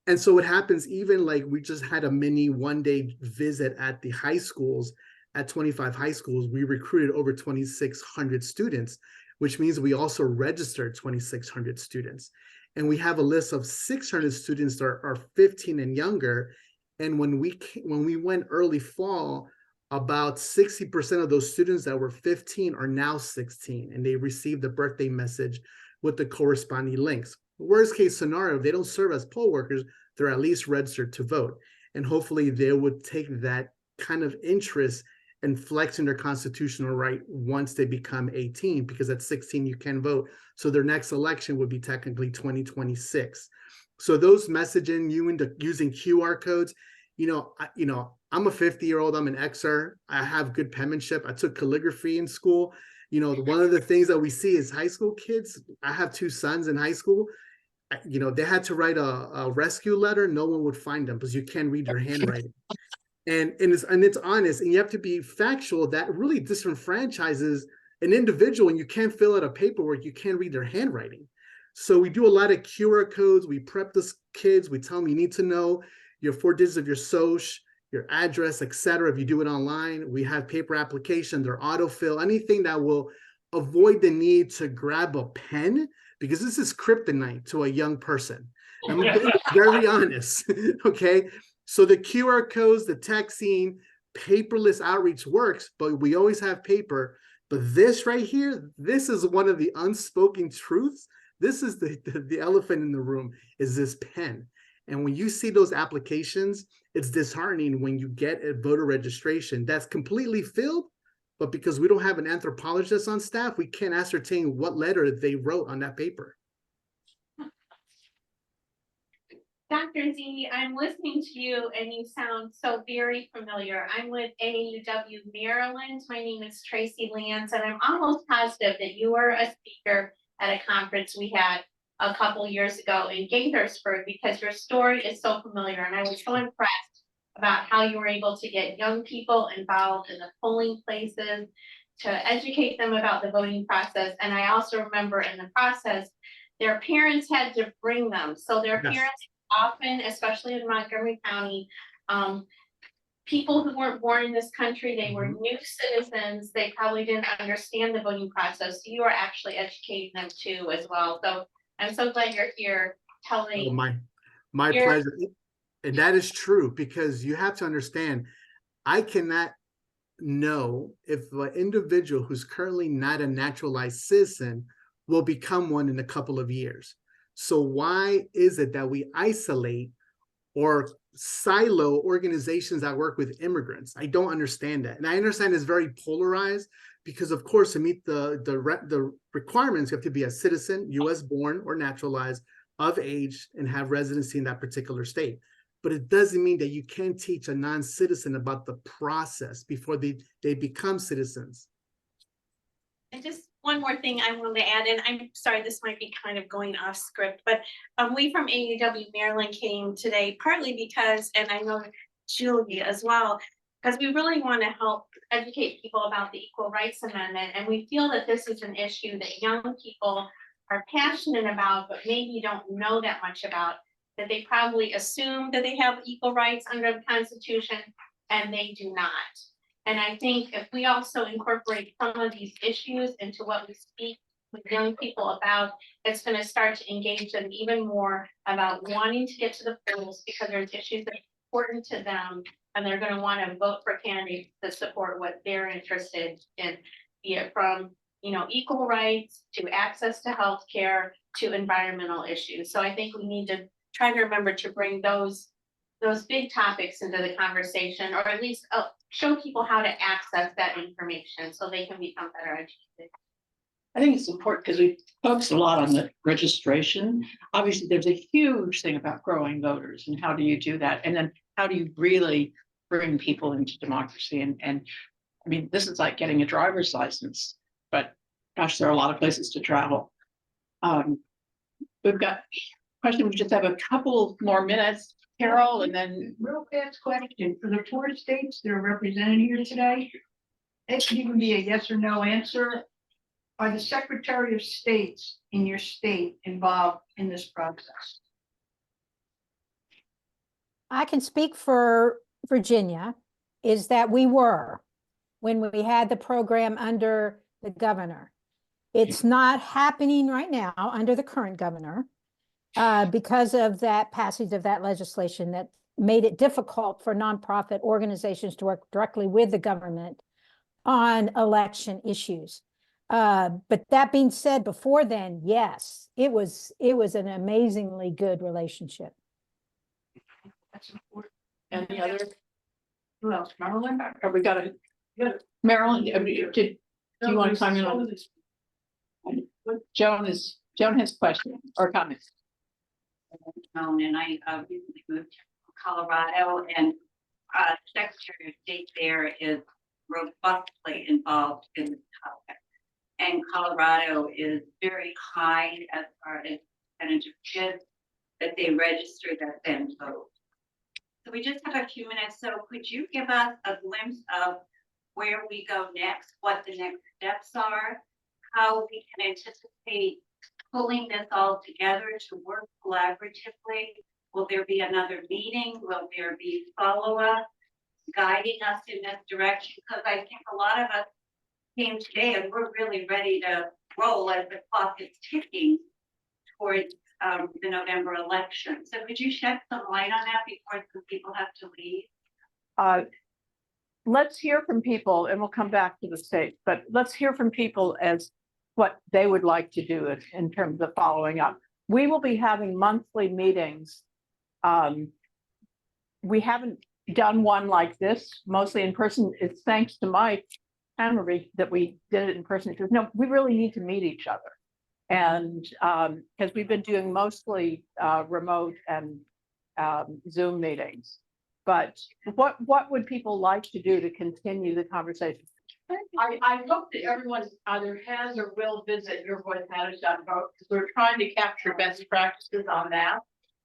Speaker 21: And so what happens, even like we just had a mini 1-day visit at the high schools. At 25 high schools, we recruited over 2,600 students, which means we also registered 2,600 students. And we have a list of 600 students that are 15 and younger. And when we went early fall, about 60% of those students that were 15 are now 16, and they received the birthday message with the corresponding links. Worst case scenario, if they don't serve as poll workers, they're at least registered to vote. And hopefully they would take that kind of interest and flexing their constitutional right once they become 18, because at 16 you can vote. So their next election would be technically 2026. So those messaging, using QR codes, I'm a 50-year-old, I'm an Xer, I have good penmanship, I took calligraphy in school. One of the things that we see is high school kids. I have 2 sons in high school. They had to write a rescue letter, no one would find them because you can't read their handwriting. And it's honest, and you have to be factual. That really disenfranchises an individual, and you can't fill out a paperwork, you can't read their handwriting. So we do a lot of QR codes. We prep the kids. We tell them you need to know your 4 digits of your social, your address, etc. If you do it online, we have paper applications or autofill, anything that will avoid the need to grab a pen, because this is kryptonite to a young person. I'm being very honest, okay? So the QR codes, the texting, paperless outreach works, but we always have paper. But this right here, this is one of the unspoken truths. This is the elephant in the room, is this pen. And when you see those applications, it's disheartening when you get a voter registration that's completely filled, but because we don't have an anthropologist on staff, we can't ascertain what letter they wrote on that paper.
Speaker 10: Dr. Z, I'm listening to you and you sound so very familiar. I'm with AAUW Maryland. My name is Tracy Lance, and I'm almost positive that you were a speaker at a conference we had a couple years ago in Gaithersburg, because your story is so familiar, and I was so impressed about how you were able to get young people involved in the polling places, to educate them about the voting process. And I also remember in the process, their parents had to bring them. So their
Speaker 21: Yes.
Speaker 10: parents often, especially in Montgomery County, people who weren't born in this country, they were new citizens, they probably didn't understand the voting process. So you are actually educating them too as well. So I'm so glad you're here
Speaker 21: Oh,
Speaker 10: telling.
Speaker 21: my
Speaker 10: your-
Speaker 21: pleasure. And that is true, because you have to understand, I cannot know if an individual who's currently not a naturalized citizen will become one in a couple of years. So why is it that we isolate or silo organizations that work with immigrants? I don't understand that. And I understand it's very polarized, because of course, to meet the requirements, you have to be a citizen, US born or naturalized, of age, and have residency in that particular state. But it doesn't mean that you can't teach a non-citizen about the process before they become citizens.
Speaker 10: And just one more thing I wanted to add, and I'm sorry, this might be kind of going off script, but we from AUW Maryland came today partly because, and I know Julie as well, because we really want to help educate people about the Equal Rights Amendment. And we feel that this is an issue that young people are passionate about, but maybe don't know that much about, that they probably assume that they have equal rights under the Constitution, and they do not. And I think if we also incorporate some of these issues into what we speak with young people about, it's going to start to engage them even more about wanting to get to the polls, because there's issues that are important to them, and they're going to want to vote for candidates that support what they're interested in, be it from, you know, equal rights to access to healthcare to environmental issues. So I think we need to try to remember to bring those big topics into the conversation, or at least show people how to access that information so they can become better educated.
Speaker 3: I think it's important because we focus a lot on the registration. Obviously, there's a huge thing about growing voters, and how do you do that? And then how do you really bring people into democracy? And I mean, this is like getting a driver's license, but gosh, there are a lot of places to travel. We've got questions. We just have a couple more minutes, Carol, and then
Speaker 1: Real fast question, for the 4 states that are represented here today, it can even be a yes or no answer. Are the Secretary of States in your state involved in this process?
Speaker 6: I can speak for Virginia, is that we were, when we had the program under the governor. It's not happening right now under the current governor because of that passage of that legislation that made it difficult for nonprofit organizations to work directly with the government on election issues. But that being said, before then, yes, it was an amazingly good relationship.
Speaker 1: That's important.
Speaker 3: any other,
Speaker 1: Who else? Maryland?
Speaker 3: have we got a, Marilyn, I mean, do you want to comment on this? Joan has questions or comments.
Speaker 8: And I recently moved to Colorado, and Secretary of State there is robustly involved in this topic. And Colorado is very high as far as percentage of kids that they register that then vote. So we just have a few minutes. So could you give us a glimpse of where we go next, what the next steps are, how we can anticipate pulling this all together to work collaboratively? Will there be another meeting? Will there be follow-up guiding us in this direction? Because I think a lot of us came today and we're really ready to roll as the clock is ticking towards the November election. So could you shed some light on that before some people have to leave?
Speaker 3: Let's hear from people, and we'll come back to the state, but let's hear from people as what they would like to do in terms of following up. We will be having monthly meetings. We haven't done one like this, mostly in person. It's thanks to Mike Hammerby that we did it in person, because no, we really need to meet each other. And because we've been doing mostly remote and Zoom meetings. But what would people like to do to continue the conversation?
Speaker 5: I hope that everyone either has or will visit yourvoicematters.vote, because we're trying to capture best practices on that.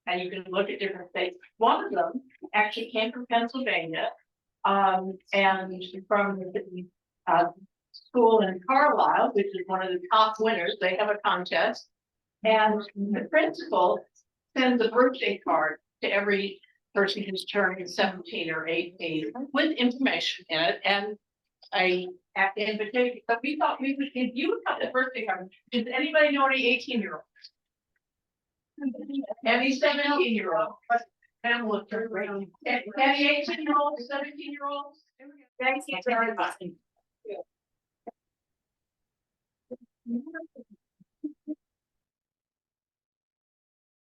Speaker 5: And you can look at different states. One of them actually came from Pennsylvania. And from the school in Carlisle, which is one of the top winners, they have a contest. And the principal sends a birthday card to every person who's turning 17 or 18 with information in it and a invitation. So we thought we would give you a birthday card. Does anybody know any 18-year-olds? Any 17-year-old? Pamela turned around. Any 18-year-olds, 17-year-olds? Thank you very much.